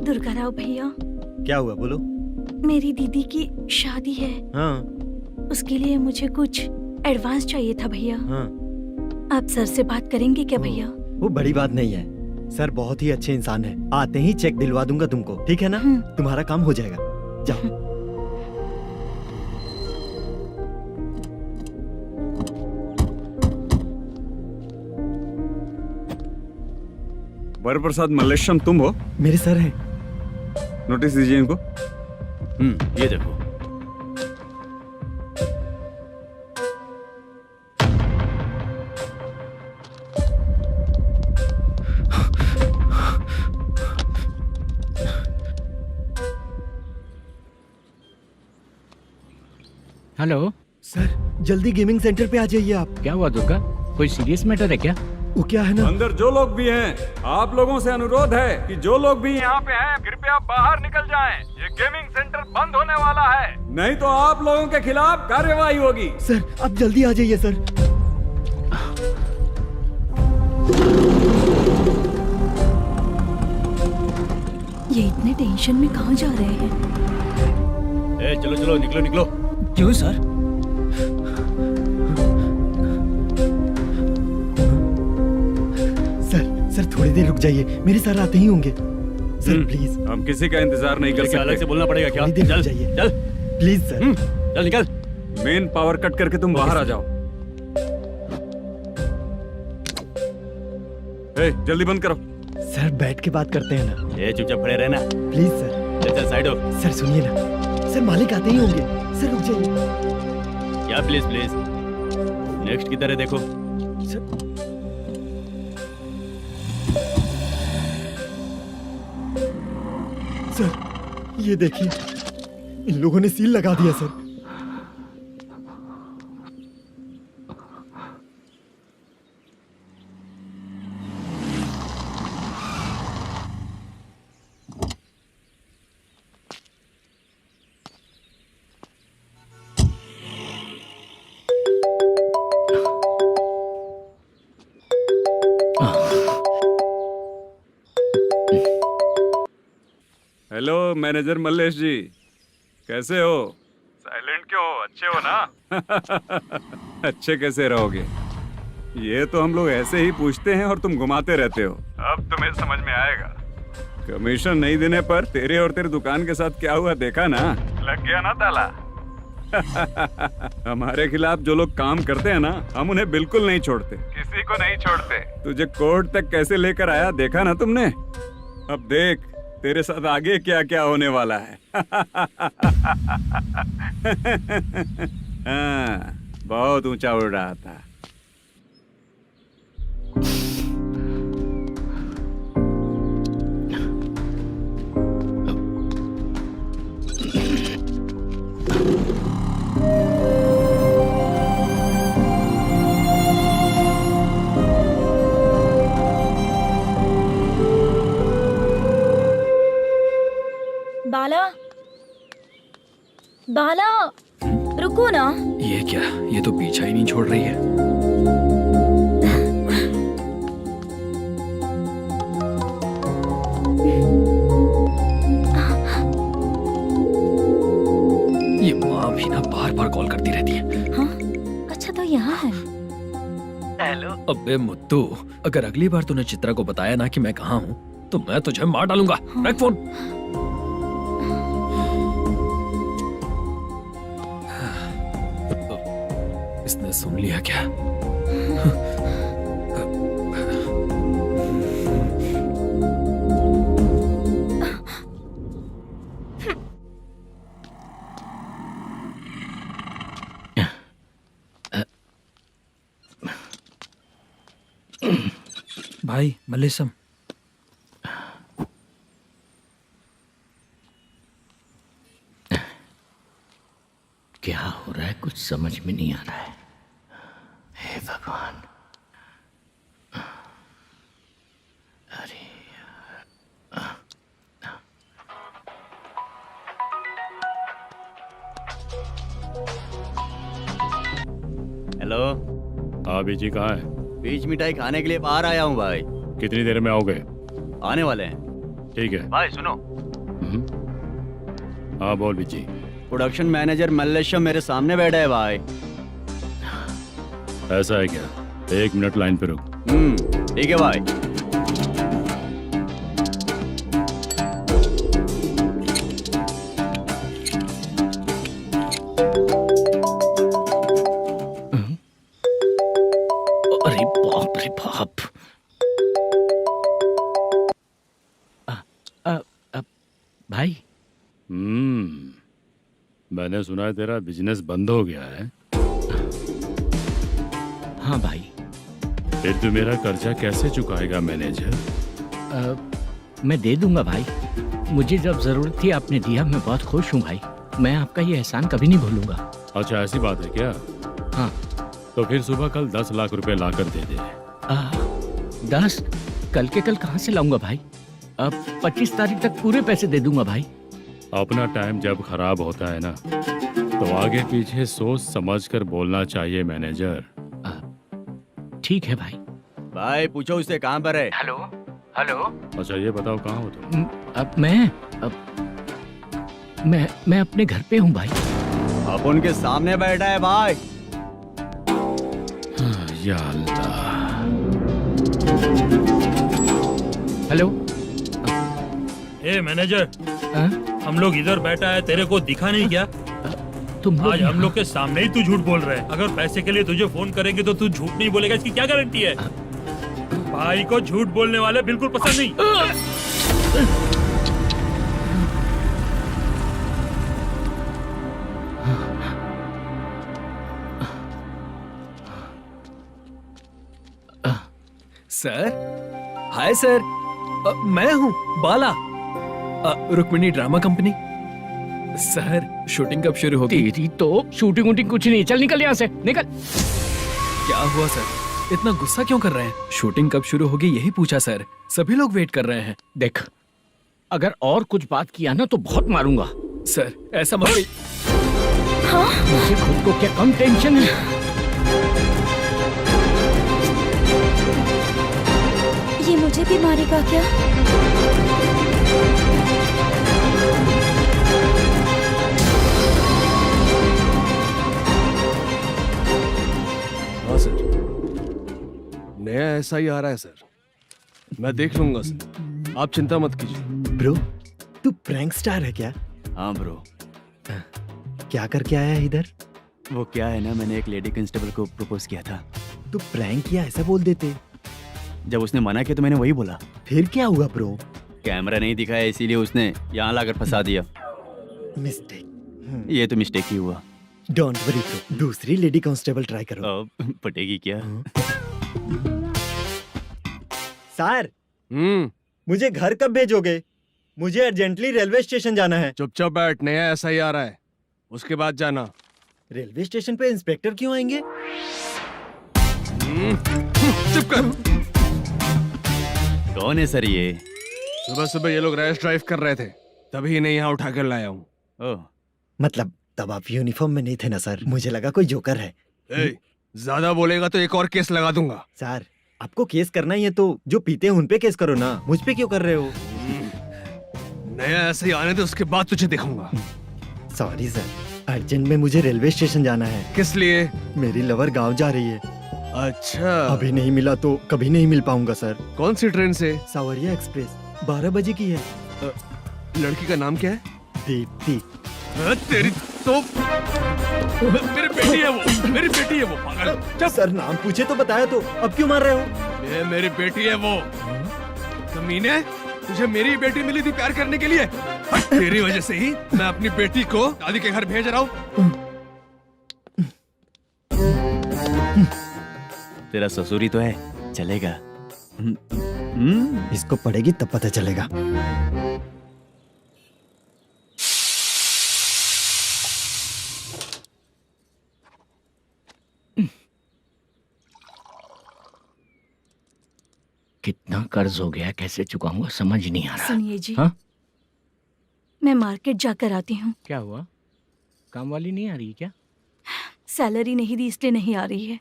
दुर्गा राव भैया, क्या हुआ, बोलो। मेरी दीदी की शादी है, हाँ उसके लिए मुझे कुछ एडवांस चाहिए था भैया। हाँ, आप सर से बात करेंगे क्या भैया? वो बड़ी बात नहीं है, सर बहुत ही अच्छे इंसान है। आते ही चेक दिलवा दूंगा तुमको, ठीक है ना? तुम्हारा काम हो जाएगा, जाओ। वरप्रसाद मल्लेश्वरम तुम हो? मेरे सर हैं। नोटिस दीजिए इनको। ये देखो। हेलो सर, जल्दी गेमिंग सेंटर पे आ जाइए आप। क्या हुआ दुर्गा? कोई सीरियस मैटर है क्या? वो क्या है ना, अंदर जो लोग भी हैं, आप लोगों से अनुरोध है कि जो लोग भी यहाँ पे हैं, कृपया बाहर निकल जाएं। ये गेमिंग सेंटर बंद होने वाला है, नहीं तो आप लोगों के खिलाफ कार्यवाही होगी। सर आप जल्दी आ जाइए सर। ये इतने टेंशन में कहाँ जा रहे हैं? चलो चलो, निकलो निकलो। क्यों सर? सर थोड़ी देर रुक जाइए, मेरे सर आते ही होंगे। Sir please. हम किसी का इंतजार नहीं कर सकते। अलग से बोलना पड़ेगा क्या? थोड़ी देर चल रुक जाइए चल प्लीज सर। चल निकल। मेन पावर कट करके तुम बाहर आ जाओ। जल्दी बंद करो। सर बैठ के बात करते हैं ना। चुपचाप खड़े रहना। Please sir. चल चल साइड हो। सर सुनिए ना, सर मालिक आते ही होंगे। सर रुक जाइए। क्या प्लीज प्लीज? नेक्स्ट की तरह देखो। सर ये देखिए, इन लोगों ने सील लगा दिया सर। हेलो मैनेजर मल्लेश जी, कैसे हो? साइलेंट क्यों हो? अच्छे हो ना? अच्छे कैसे रहोगे? ये तो हम लोग ऐसे ही पूछते हैं और तुम घुमाते रहते हो। अब तुम्हें समझ में आएगा। कमीशन नहीं देने पर तेरे और तेरी दुकान के साथ क्या हुआ देखा ना? लग गया ना ताला। हमारे खिलाफ जो लोग काम करते हैं ना, हम उन्हें बिल्कुल नहीं छोड़ते, किसी को नहीं छोड़ते। तुझे कोर्ट तक कैसे लेकर आया देखा ना तुमने? अब देख तेरे साथ आगे क्या क्या होने वाला है। हाँ, बहुत ऊंचा उड़ रहा था। बाला, बाला, रुको ना। ये क्या? ये तो पीछा ही नहीं छोड़ रही है। ये माँ भी ना बार बार कॉल करती रहती है। हाँ? अच्छा तो यहाँ है। हेलो। अबे मुत्तू, अगर अगली बार तूने चित्रा को बताया ना कि मैं कहाँ हूँ, तो मैं तुझे मार डालूंगा। रख फोन। इसने सुन लिया क्या? भाई मल्लेशम, क्या हो रहा है? कुछ समझ में नहीं आ रहा है। हे भगवान। अरे हेलो। हाँ बीजी कहाँ है? बीच मिठाई खाने के लिए बाहर आया हूँ भाई। कितनी देर में आओगे? आने वाले हैं। ठीक है भाई सुनो। हाँ बोल बीजी। प्रोडक्शन मैनेजर मल्लेश्वरम मेरे सामने बैठा है भाई। ऐसा है क्या? 1 मिनट लाइन पे रुक। ठीक है भाई। अरे बाप रे बाप। भाई मैंने सुना है तेरा बिजनेस बंद हो गया है। हाँ भाई। फिर तू मेरा कर्जा कैसे चुकाएगा मैनेजर? मैं दे दूंगा भाई। मुझे जब जरूरत थी आपने दिया, मैं बहुत खुश हूँ भाई। मैं आपका ये एहसान कभी नहीं भूलूंगा। अच्छा ऐसी बात है क्या? हाँ। तो फिर सुबह कल 10 लाख रुपए लाकर दे दे। 10? कल के कल कहाँ से लाऊंगा भाई? अब 25 तारीख तक पूरे पैसे दे दूंगा भाई। अपना टाइम जब खराब होता है ना, तो आगे पीछे सोच समझ कर बोलना चाहिए मैनेजर। ठीक है भाई। भाई पूछो उससे कहाँ पर है। Hello hello. अच्छा ये बताओ कहाँ हो तुम? अब मैं अपने घर पे हूँ भाई। अब उनके सामने बैठा है भाई। या अल्लाह। हेलो। ए मैनेजर, हम लोग इधर बैठा है, तेरे को दिखा नहीं क्या? तुम आज हम लोग के सामने ही तू झूठ बोल रहा है। अगर पैसे के लिए तुझे फोन करेंगे तो तू झूठ नहीं बोलेगा, इसकी क्या गारंटी है? भाई को झूठ बोलने वाले बिल्कुल पसंद नहीं। सर, हाय सर, मैं हूँ Bala, Rukmini drama company. Sir shooting कब शुरू होगी? तेरी तो शूटिंग वूटिंग कुछ नहीं। चल निकल यहाँ से, निकल। क्या हुआ सर, इतना गुस्सा क्यों कर रहे हैं? शूटिंग कब शुरू होगी यही पूछा सर, सभी लोग वेट कर रहे हैं। देख, अगर और कुछ बात किया ना तो बहुत मारूंगा। सर ऐसा मत। हाँ? मुझे खुद को क्या कम टेंशन है? ये मुझे भी मारेगा क्या? हाँ सर, नया ऐसा ही आ रहा है सर। मैं देख लूंगा सर, आप चिंता मत कीजिए। ब्रो, तू प्रैंक स्टार है क्या? हाँ ब्रो। क्या करके आया है इधर? वो क्या है ना, मैंने एक लेडी कांस्टेबल को प्रपोज किया था। तू प्रैंक किया ऐसा बोल देते। जब उसने मना किया तो मैंने वही बोला। फिर क्या हुआ ब्रो? कैमरा नहीं दिखाया इसीलिए उसने यहाँ लाकर फंसा दिया। मिस्टेक। ये तो मिस्टेक ही हुआ। डोंट वरी ब्रो, दूसरी लेडी कांस्टेबल ट्राई करो। पटेगी क्या? सर, मुझे घर कब भेजोगे? मुझे अर्जेंटली रेलवे स्टेशन जाना है। चुपचाप बैठ, नया ऐसा ही आ रहा है, उसके बाद जाना। रेलवे स्टेशन पे इंस्पेक्टर क्यों आएंगे? चुप कर। कौन है सर ये? सुबह सुबह ये लोग रैश ड्राइव कर रहे थे, तभी इन्हें यहाँ उठा कर लाया हूँ। मतलब तब आप यूनिफॉर्म में नहीं थे ना सर, मुझे लगा कोई जोकर है। ज्यादा बोलेगा तो एक और केस लगा दूंगा। सर, आपको केस करना ही है तो जो पीते हैं उन पे केस करो ना, मुझ पे क्यों कर रहे हो? नया ऐसे ही आने दो, उसके बाद तुझे दिखाऊंगा। सॉरी सर, अर्जेंट में मुझे रेलवे स्टेशन जाना है। किस लिए? मेरी लवर गांव जा रही है। अच्छा, अभी नहीं मिला तो कभी नहीं मिल पाऊंगा सर। कौन सी ट्रेन से? सावरिया एक्सप्रेस, 12 बजे की है। लड़की का नाम क्या है? दीप्ति। तेरी तो मेरी बेटी है वो, मेरी बेटी है वो, पागल। सर नाम पूछे तो बताया तो, अब क्यों मार रहे हो? ये मेरी बेटी है वो। कमीने, तुझे मेरी बेटी मिली थी प्यार करने के लिए। तेरी वजह से ही मैं अपनी बेटी को दादी के घर भेज रहा हूँ। तेरा ससुरी तो है, चलेगा। इसको पड़ेगी तब पता चलेगा। कितना कर्ज हो गया, कैसे चुकाऊंगा समझ नहीं आ रहा। सुनिए जी, हाँ? मैं मार्केट जाकर आती हूँ। क्या हुआ? काम वाली नहीं आ रही क्या? सैलरी नहीं दी इसलिए नहीं आ रही है।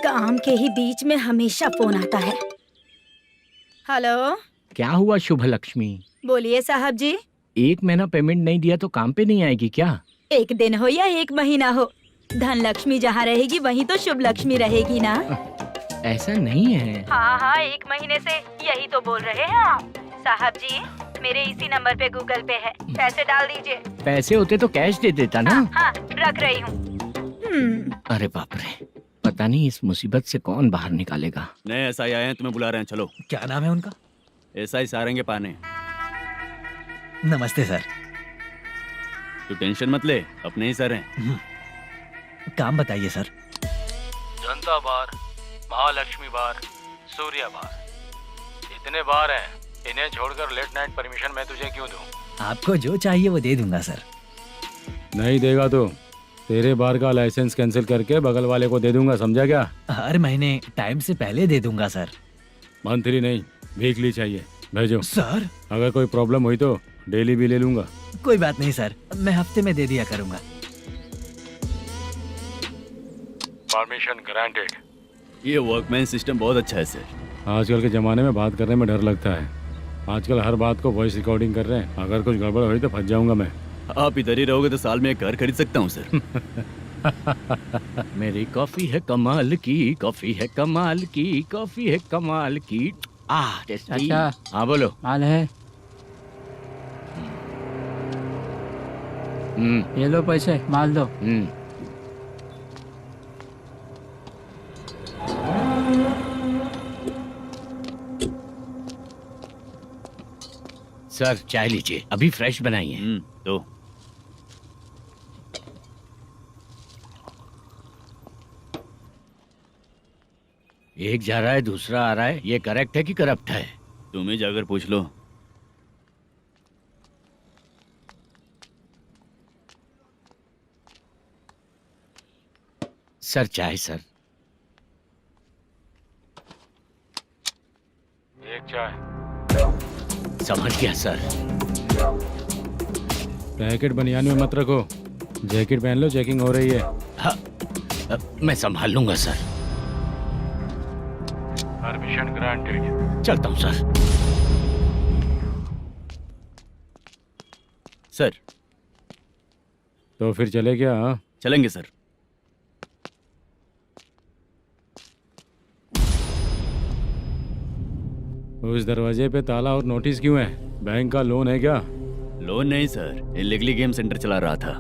काम के ही बीच में हमेशा फोन आता है। हेलो, क्या हुआ शुभ लक्ष्मी? बोलिए साहब जी। एक महीना पेमेंट नहीं दिया तो काम पे नहीं आएगी क्या? एक दिन हो या एक महीना हो, धन लक्ष्मी जहाँ रहेगी वहीं तो शुभ लक्ष्मी रहेगी ना। ऐसा नहीं है। हाँ हाँ, एक महीने से यही तो बोल रहे हैं आप। साहब जी, मेरे इसी नंबर पे गूगल पे है, पैसे डाल दीजिए। पैसे होते तो कैश दे देता ना। हाँ, रख रही हूँ। अरे बाप रे, पता नहीं इस मुसीबत से कौन बाहर निकालेगा। नए एसआई आए हैं, तुम्हें बुला रहे हैं, चलो। क्या नाम है उनका? एसआई सारंगे पाने। नमस्ते सर। तू टेंशन मत ले, अपने ही सर हैं। काम बताइए सर। जनता बार, महालक्ष्मी बार, सूर्या बार, इतने बार हैं। इन्हें छोड़कर लेट नाइट परमिशन मैं तुझे क्यों दूं? आपको जो चाहिए वो दे दूंगा सर। नहीं देगा तो तेरे बार का लाइसेंस कैंसिल करके बगल वाले को दे दूंगा, समझा क्या? हर महीने टाइम से पहले दे दूंगा सर। मंथली नहीं, वीकली चाहिए, भेजो। सर अगर कोई प्रॉब्लम हुई तो डेली भी ले लूंगा। कोई बात नहीं सर, मैं हफ्ते में दे दिया करूंगा। Permission granted. ये वर्कमैन सिस्टम बहुत अच्छा है सर। आजकल के ज़माने में बात करने में डर लगता है। आजकल हर बात को वॉइस रिकॉर्डिंग कर रहे हैं। अगर कुछ गड़बड़ हुई तो फंस जाऊंगा मैं। आप इधर ही रहोगे तो साल में एक घर खरीद सकता हूँ सर। मेरी कॉफी है कमाल की, कॉफी है कमाल की, कॉफी है कमाल की। टेस्टी। अच्छा। हाँ बोलो। माल है, ये लो पैसे, माल दो। सर चाय लीजिए, अभी फ्रेश बनाई है। तो एक जा रहा है दूसरा आ रहा है, ये करेक्ट है कि करप्ट है? तुम ही जाकर पूछ लो। सर चाय सर। एक चाय। समझ गया सर। पैकेट बनियान में मत रखो, जैकेट पहन लो, चेकिंग हो रही है। हाँ, मैं संभाल लूंगा सर। Permission granted. चलता हूँ सर। सर तो फिर चले क्या? हाँ? चलेंगे सर। उस दरवाजे पे ताला और नोटिस क्यों है? बैंक का लोन है क्या? लोन नहीं सर, इलीगली गेम सेंटर चला रहा था।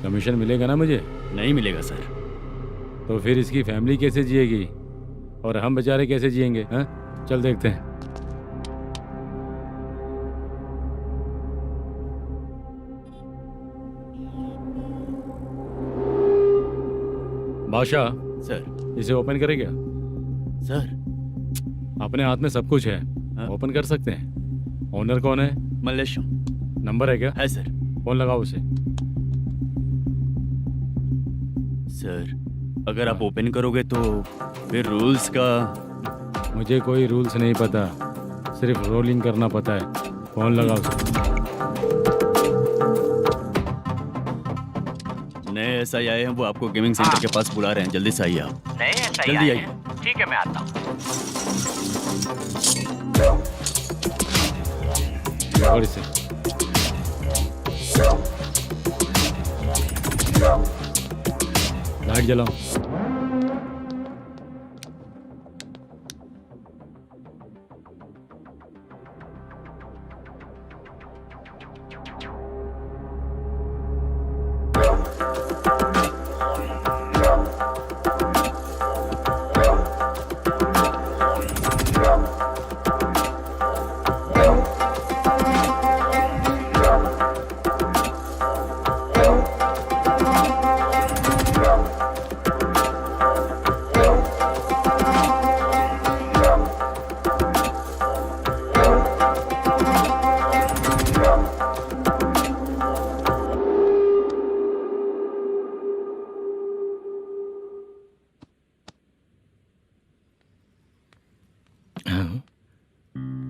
कमीशन मिलेगा ना मुझे? नहीं मिलेगा सर। तो फिर इसकी फैमिली कैसे जिएगी और हम बेचारे कैसे जिएंगे? हाँ, चल देखते हैं। बादशाह सर। इसे ओपन करे क्या? सर अपने हाथ में सब कुछ है, ओपन कर सकते हैं। ओनर कौन है? मल्लेशम। नंबर है क्या? है सर। फोन लगाओ उसे। सर अगर आप ओपन करोगे तो फिर रूल्स का। मुझे कोई रूल्स नहीं पता, सिर्फ रोलिंग करना पता है। फोन लगाओ उसे। नए एसआई आए हैं, वो आपको गेमिंग सेंटर के पास बुला रहे हैं, जल्दी से आइए आप। नए एसआई जल्दी आए आइए। हैं। ठीक है मैं आता हूँ। और इसे लाइट जलाओ।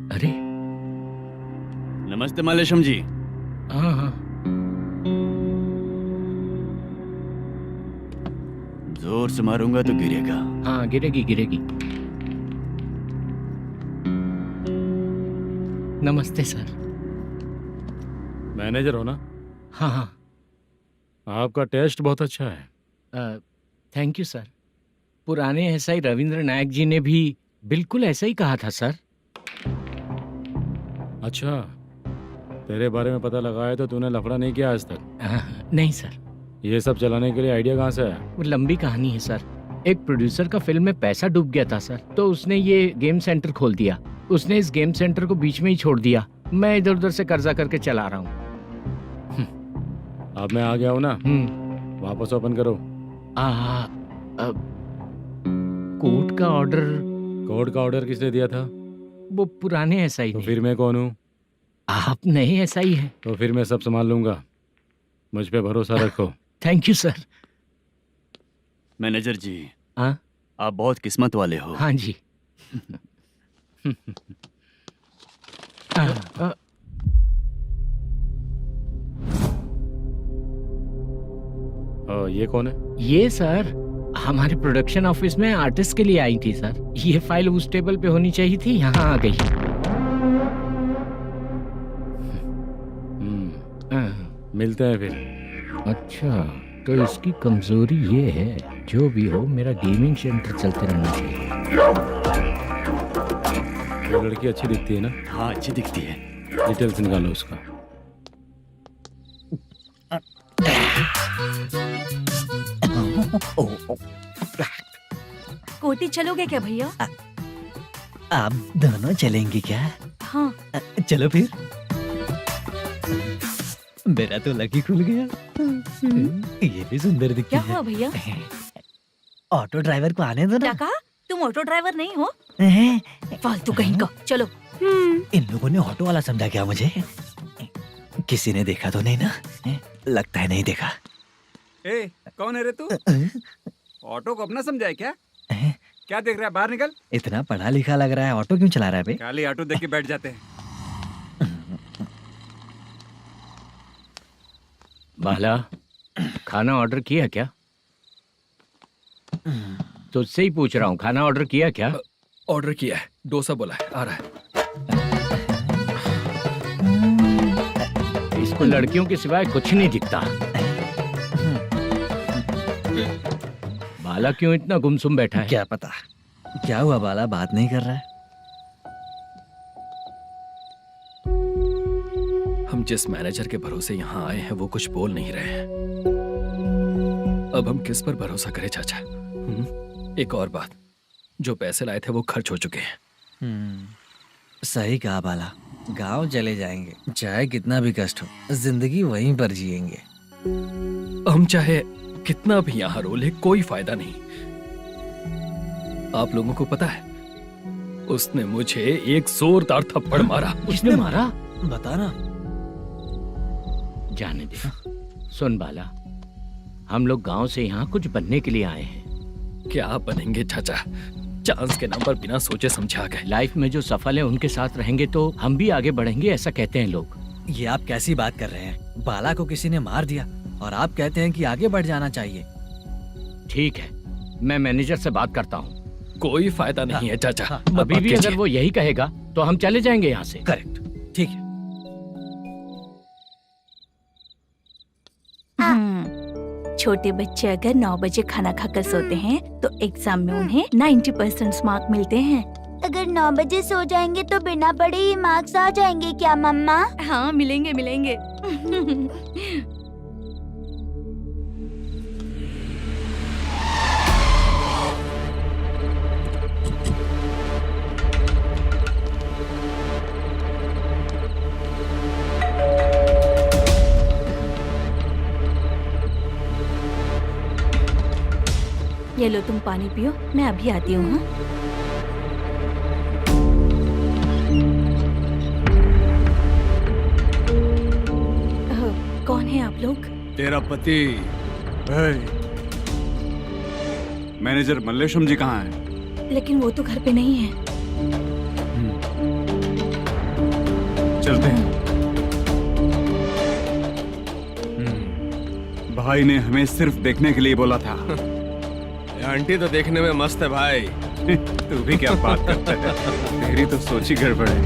अरे नमस्ते मल्लेशम जी। हाँ हाँ जोर से मारूंगा तो गिरेगा। हाँ गिरेगी गिरेगी। नमस्ते सर। मैनेजर हो ना? हाँ हाँ। आपका टेस्ट बहुत अच्छा है। Thank you sir. पुराने एसआई रविंद्र नायक जी ने भी बिल्कुल ऐसा ही कहा था सर। अच्छा, तेरे बारे में पता लगा है तो तूने लफड़ा नहीं किया आज तक? नहीं सर। ये सब चलाने के लिए आइडिया कहाँ से आया? वो लंबी कहानी है सर। एक प्रोड्यूसर का फिल्म में पैसा डूब गया था सर, तो उसने ये गेम सेंटर खोल दिया। उसने इस गेम सेंटर को बीच में ही छोड़ दिया। मैं इधर उधर से कर्जा करके चला रहा हूँ। अब मैं आ गया हूँ ना, वापस ओपन करो। कोर्ट का ऑर्डर। कोर्ट का ऑर्डर किसने दिया था? वो पुराने एसआई तो ने। फिर मैं कौन हूँ? आप नए एसआई हैं। तो फिर मैं सब संभाल लूंगा, मुझ पे भरोसा रखो। Thank you sir. मैनेजर जी, हाँ? आप बहुत किस्मत वाले हो। हाँ जी। ये कौन है? ये सर हमारे प्रोडक्शन ऑफिस में आर्टिस्ट के लिए आई थी सर। ये फाइल उस टेबल पे होनी चाहिए थी, यहाँ आ गई। मिलते हैं फिर। अच्छा, तो इसकी कमजोरी ये है, जो भी हो मेरा गेमिंग सेंटर चलते रहना चाहिए। वो लड़की अच्छी दिखती है ना? हाँ, अच्छी दिखती है। डिटेल्स निकालो उसका। कोटी चलोगे क्या भैया? आप दोनों चलेंगे क्या? हाँ। चलो फिर। मेरा तो लकी खुल गया। ये भी सुंदर दिखती क्या है। हुआ भैया? ऑटो ड्राइवर को आने दो क्या ना। कहा? तुम ऑटो ड्राइवर नहीं हो? हैं? फालतू कहीं का। चलो। इन लोगों ने ऑटो वाला समझा क्या मुझे? किसी ने देखा तो नहीं ना? लगता है नहीं देखा। ए, कौन है रे तू? ऑटो को अपना समझा है क्या? क्या देख रहा है? बाहर निकल। इतना पढ़ा लिखा लग रहा है, ऑटो क्यों चला रहा है बे? खाली ऑटो देख के बैठ जाते हैं। बाला, खाना ऑर्डर किया क्या? तुझसे ही पूछ रहा हूँ, खाना ऑर्डर किया क्या? ऑर्डर किया है, डोसा बोला है, आ रहा है। इसको लड़कियों के सिवाय कुछ नहीं दिखता। बाला क्यों इतना गुमसुम बैठा है? क्या पता क्या हुआ, बाला बात नहीं कर रहा है। हम जिस मैनेजर के भरोसे यहाँ आए हैं वो कुछ बोल नहीं रहे हैं। अब हम किस पर भरोसा करें चाचा? एक और बात, जो पैसे लाए थे वो खर्च हो चुके हैं। सही कहा बाला, गांव चले जाएंगे, चाहे कितना भी कष्ट हो, जिंदगी वहीं पर जिएंगे। हम चाहे कितना भी यहाँ रो ले, कोई फायदा नहीं। आप लोगों को पता है, उसने मुझे एक जोरदार थप्पड़ मारा। उसने मारा? बता ना। जाने दे। सुन बाला, हम लोग गांव से यहाँ कुछ बनने के लिए आए हैं। क्या बनेंगे चाचा? चांस के नाम पर बिना सोचे समझे आ गए। लाइफ में जो सफल है उनके साथ रहेंगे तो हम भी आगे बढ़ेंगे, ऐसा कहते हैं लोग। ये आप कैसी बात कर रहे हैं? बाला को किसी ने मार दिया और आप कहते हैं कि आगे बढ़ जाना चाहिए। ठीक है, मैं मैनेजर से बात करता हूँ। कोई फायदा नहीं है चाचा। अभी भी अगर वो यही कहेगा तो हम चले जाएंगे यहाँ से। करेक्ट, ठीक है। छोटे बच्चे अगर 9 बजे खाना खाकर सोते हैं तो एग्जाम में उन्हें 90% मार्क मिलते हैं। अगर 9 बजे सो जाएंगे तो बिना पढ़े ही मार्क्स आ जाएंगे क्या मम्मा? हाँ, मिलेंगे मिलेंगे। ये लो, तुम पानी पियो, मैं अभी आती हूँ। हाँ? कौन है आप लोग? तेरा पति। मैनेजर मल्लेशम जी कहाँ हैं? लेकिन वो तो घर पे नहीं है। चलते हैं। भाई ने हमें सिर्फ देखने के लिए बोला था। आंटी तो देखने में मस्त है भाई। तू भी क्या बात करता है? तेरी तो सोच ही गड़बड़ है।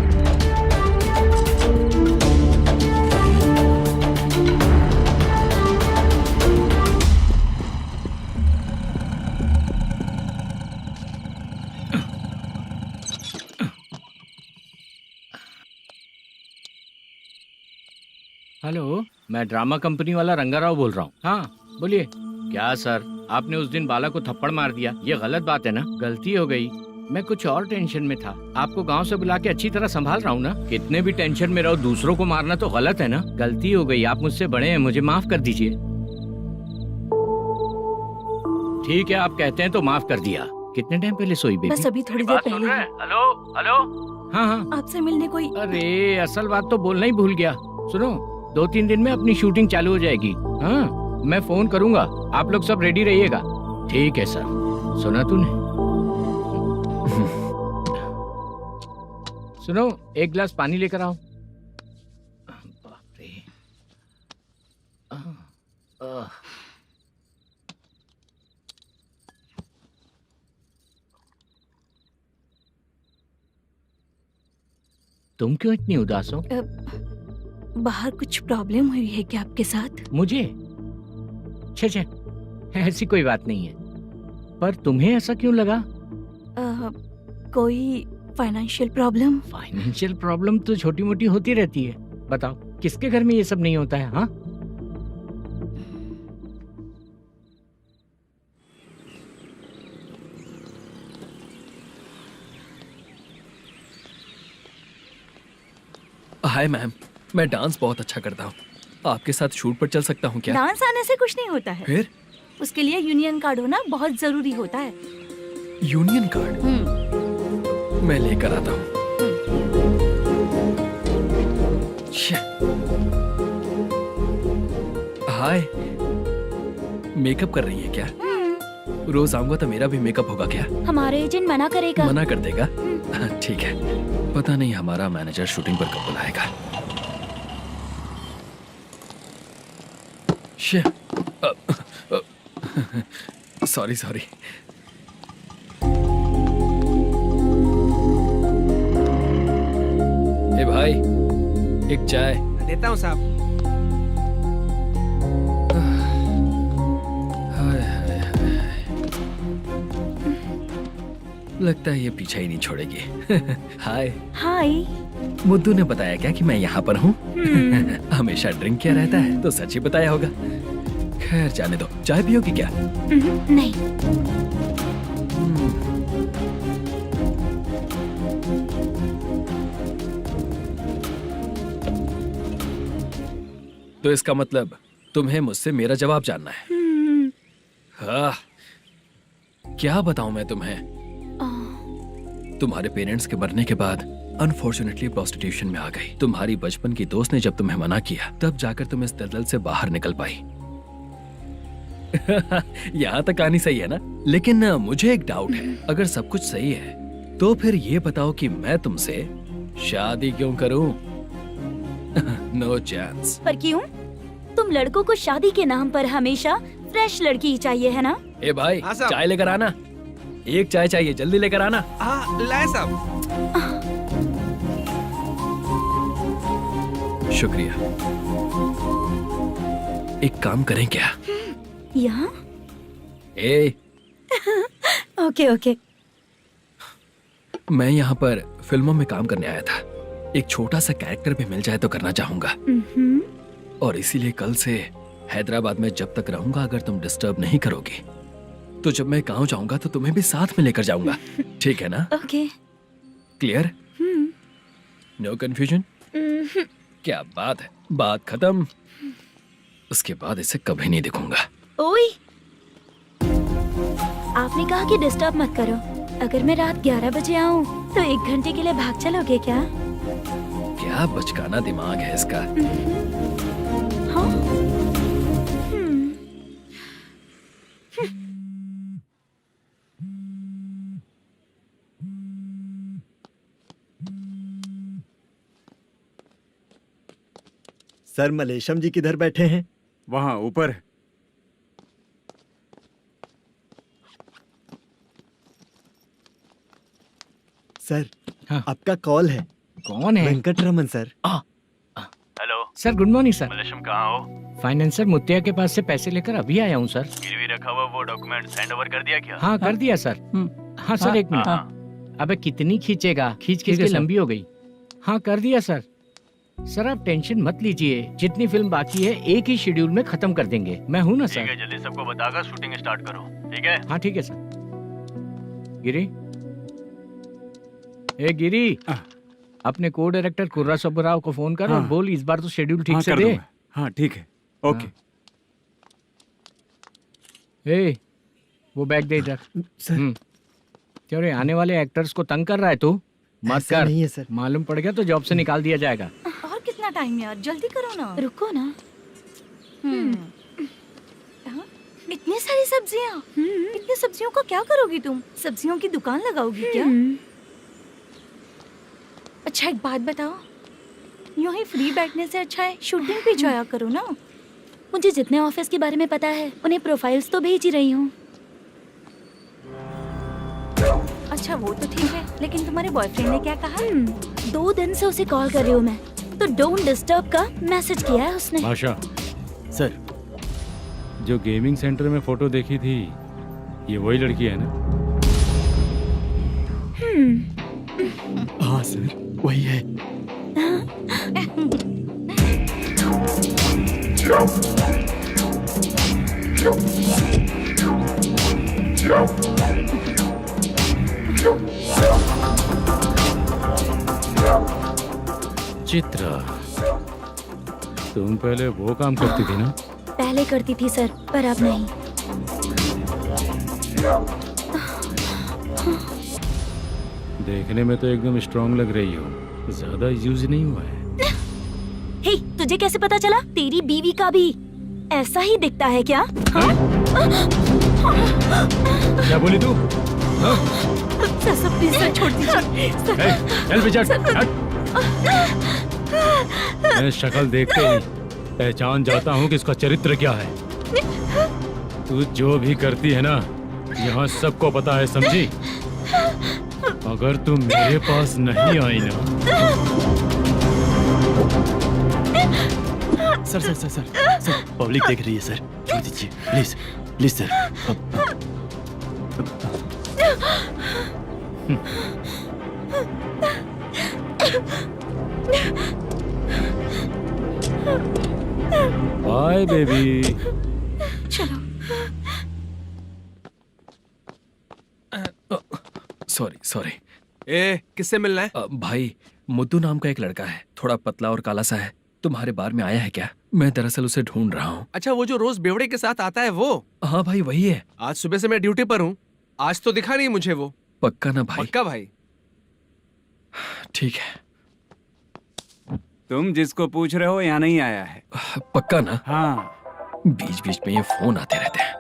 हेलो, मैं ड्रामा कंपनी वाला रंगाराव बोल रहा हूँ। हाँ बोलिए। क्या सर, आपने उस दिन बाला को थप्पड़ मार दिया, ये गलत बात है ना? गलती हो गई, मैं कुछ और टेंशन में था। आपको गांव से बुला के अच्छी तरह संभाल रहा हूँ ना। कितने भी टेंशन में रहो, दूसरों को मारना तो गलत है ना। गलती हो गई, आप मुझसे बड़े हैं, मुझे माफ कर दीजिए। ठीक है, आप कहते हैं तो माफ कर दिया। कितने टाइम पहले सोई बेबी? बस अभी थोड़ी देर पहले। Hello hello. हाँ हाँ, आपसे मिलने कोई। अरे असल बात तो बोलना ही भूल गया। सुनो, 2-3 दिन में अपनी शूटिंग चालू हो जाएगी। हाँ, मैं फोन करूंगा, आप लोग सब रेडी रहिएगा। ठीक है सर। सुना तूने? सुनो, एक गिलास पानी लेकर आओ। बाप रे। तुम क्यों इतनी उदास हो? बाहर कुछ प्रॉब्लम हुई है क्या आपके साथ? मुझे? छे, ऐसी कोई बात नहीं है। पर तुम्हें ऐसा क्यों लगा? कोई फाइनेंशियल प्रॉब्लम? फाइनेंशियल प्रॉब्लम तो छोटी मोटी होती रहती है। बताओ, किसके घर में ये सब नहीं होता है? हाँ, हाय मैम, मैं डांस बहुत अच्छा करता हूँ। आपके साथ शूट पर चल सकता हूँ क्या? डांस आने से कुछ नहीं होता है। फिर? उसके लिए यूनियन कार्ड होना बहुत जरूरी होता है। Union card? मैं लेकर आता हूँ। हाय, मेकअप कर रही है क्या? रोज आऊंगा तो मेरा भी मेकअप होगा क्या? हमारे एजेंट मना करेगा। मना कर देगा? ठीक है, पता नहीं हमारा मैनेजर शूटिंग पर कब बुलाएगा। सॉरी। ए भाई, एक चाय। देता हूँ साहब। लगता है ये पीछा ही नहीं छोड़ेगी। हाय। हाय। मुद्दू ने बताया क्या कि मैं यहाँ पर हूँ? हमेशा ड्रिंक किया रहता है तो सच ही बताया होगा। खैर जाने दो, चाय पियोगी क्या? नहीं। तो इसका मतलब तुम्हें मुझसे मेरा जवाब जानना है? हाँ, क्या बताऊं मैं तुम्हें? तुम्हारे पेरेंट्स के मरने के बाद अनफॉर्चुनेटली प्रोस्टिट्यूशन में आ गई। तुम्हारी बचपन की दोस्त ने जब तुम्हें मना किया, तब जाकर तुम इस दलदल से बाहर निकल पाई। यहाँ तक कहानी सही है ना? लेकिन मुझे एक डाउट है। अगर सब कुछ सही है तो फिर ये बताओ कि मैं तुमसे शादी क्यों करूं? No chance. पर क्यों? तुम लड़कों को शादी के नाम पर हमेशा फ्रेश लड़की ही चाहिए, है ना? ए भाई, चाय लेकर आना। एक चाय चाहिए, जल्दी लेकर आना। हाँ, लाए साहब। शुक्रिया। एक काम करें क्या? यहाँ? ए, ओके। मैं यहाँ पर फिल्मों में काम करने आया था। एक छोटा सा कैरेक्टर भी मिल जाए तो करना चाहूंगा। और इसीलिए कल से हैदराबाद में जब तक रहूंगा, अगर तुम डिस्टर्ब नहीं करोगी तो जब मैं गांव जाऊंगा तो तुम्हें भी साथ में लेकर जाऊंगा। ठीक है ना? ओके। क्लियर? No confusion? क्या बात है, बात खत्म। उसके बाद इसे कभी नहीं दिखूंगा। ओए, आपने कहा कि डिस्टर्ब मत करो। अगर मैं रात 11 बजे आऊँ तो 1 घंटे के लिए भाग चलोगे क्या? क्या बचकाना दिमाग है इसका। हाँ? सर, मलेशम जी किधर बैठे हैं? वहाँ ऊपर। सर, हाँ। आपका कॉल है। कौन है? Venkataraman sir. Hello sir, good morning sir. Malesham, कहाँ हो? फाइनेंसर मुत्तिया के पास से पैसे लेकर अभी आया हूँ सर। गिरवी रखा हुआ वो डॉक्यूमेंट हैंड ओवर कर दिया क्या? हाँ, कर दिया सर। हाँ सर, 1 मिनट। अबे कितनी खींचेगा? खींच के लंबी हो गई। हाँ, कर दिया सर। सर आप टेंशन मत लीजिए, जितनी फिल्म बाकी है एक ही शेड्यूल में खत्म कर देंगे। मैं हूँ ना सर। ठीक है, जल्दी सबको बताकर शूटिंग स्टार्ट करो, ठीक है? हाँ ठीक है सर। गिरी, ए गिरी, अपने को डायरेक्टर कुर्रा सुब्बराव को फोन कर और बोल इस बार तो शेड्यूल ठीक से दे। हाँ ठीक है, ओके। ए, वो बैग दे इधर। क्यों रे, आने वाले एक्टर्स को तंग कर रहा है तू? मत कर। नहीं है सर। मालूम पड़ गया तो जॉब से निकाल दिया जाएगा। और कितना टाइम यार, जल्दी करो ना। रुको ना। हाँ? इतनी सारी सब्जियाँ, इतनी सब्जियों का क्या करोगी तुम? सब्जियों की दुकान लगाओगी क्या? अच्छा एक बात बताओ, यूं ही फ्री बैठने से अच्छा है शूटिंग पे जाया करो ना। मुझे जितने ऑफिस के बारे में पता है उन्हें प्रोफाइल्स तो भेज ही रही हूँ। अच्छा वो तो ठीक है, लेकिन तुम्हारे बॉयफ्रेंड ने क्या कहा? 2 दिन से उसे कॉल कर रही हूँ मैं, तो डोंट डिस्टर्ब का मैसेज किया है उसने। भाषा सर, जो गेमिंग सेंटर में फोटो देखी थी, ये वही लड़की है ना? हाँ सर, वही है। चित्रा, तुम पहले वो काम करती थी ना? पहले करती थी सर, पर अब नहीं। देखने में तो एकदम स्ट्रांग लग रही हो, ज्यादा यूज नहीं हुआ है। हे, तुझे कैसे पता चला? तेरी बीवी का भी ऐसा ही दिखता है क्या? हाँ? क्या बोली तू? सर प्लीज सर, छोड़ दीजिए। चल बेटा, मैं शक्ल देखते ही पहचान जाता हूँ कि इसका चरित्र क्या है। तू जो भी करती है ना, यहाँ सबको पता है, समझी? अगर तू मेरे पास नहीं आई ना। सर, पब्लिक देख रही है सर, छोड़ दीजिए please, please sir. Bye baby. चलो। सॉरी। ए, किससे मिलना है? भाई, मुद्दू नाम का एक लड़का है, थोड़ा पतला और काला सा है। तुम्हारे बार में आया है क्या? मैं दरअसल उसे ढूंढ रहा हूँ। अच्छा, वो जो रोज बेवड़े के साथ आता है वो? हाँ भाई, वही है। आज सुबह से मैं ड्यूटी पर हूँ, आज तो दिखा नहीं मुझे वो। पक्का ना भाई? पक्का भाई। ठीक है। तुम जिसको पूछ रहे हो यहाँ नहीं आया है? पक्का ना? हाँ। बीच बीच में ये फोन आते रहते हैं।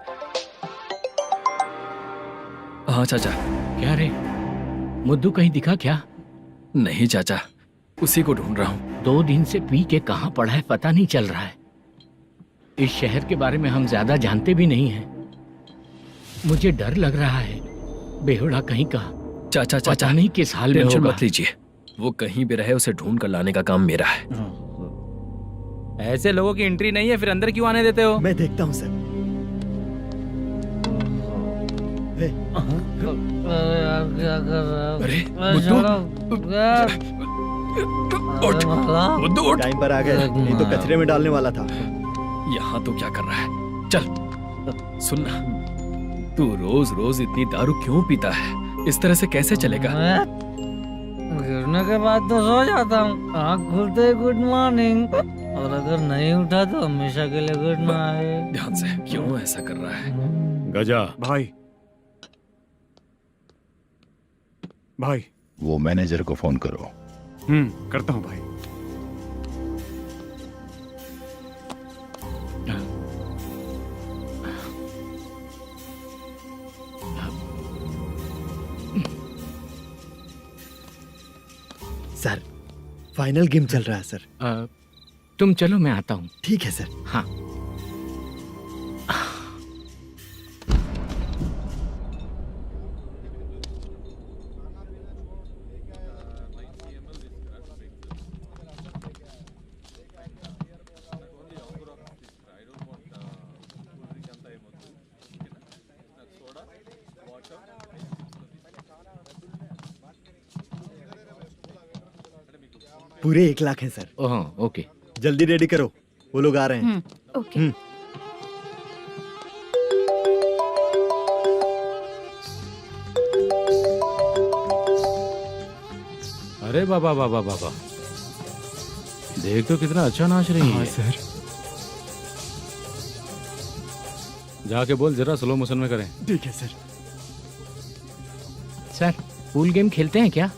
हाँ चाचा। क्या रे, मुद्दू कहीं दिखा क्या? नहीं चाचा, उसी को ढूंढ रहा हूँ। 2 दिन से पी के कहाँ पड़ा है पता नहीं चल रहा है। इस शहर के बारे में हम ज्यादा जानते भी नहीं हैं। मुझे डर लग रहा है, बेहुड़ा कहीं का। चाचा पता नहीं किस हाल में टेंशन होगा। मत लीजिए, वो कहीं भी रहे उसे ढूंढ कर लाने का काम मेरा है। ऐसे लोगों की एंट्री नहीं है, फिर अंदर क्यों आने देते हो? मैं देखता हूँ सर। अरे मुद्दू उठ। टाइम पर आ गए, नहीं तो कचरे में डालने वाला था। यहाँ तो क्या कर रहा है? चल सुनना, तू रोज रोज इतनी दारू क्यों पीता है? इस तरह से कैसे चलेगा? गिरने के बाद तो सो जाता हूँ, आँख खुलते ही गुड मॉर्निंग, और अगर नहीं उठा तो हमेशा के लिए गुड नाइट। ध्यान से, क्यों ऐसा कर रहा है? गजा भाई, वो मैनेजर को फोन करो। करता हूँ भाई। सर, फाइनल गेम चल रहा है सर। तुम चलो, मैं आता हूँ। ठीक है सर। हाँ। पूरे 1 लाख है सर। Oh okay. जल्दी रेडी करो, वो लोग आ रहे हैं। ओके। अरे बाबा बाबा बाबा, देख तो कितना अच्छा नाच रही है। सर। जाके बोल जरा स्लो मोशन में करें। ठीक है सर। सर पूल गेम खेलते हैं क्या?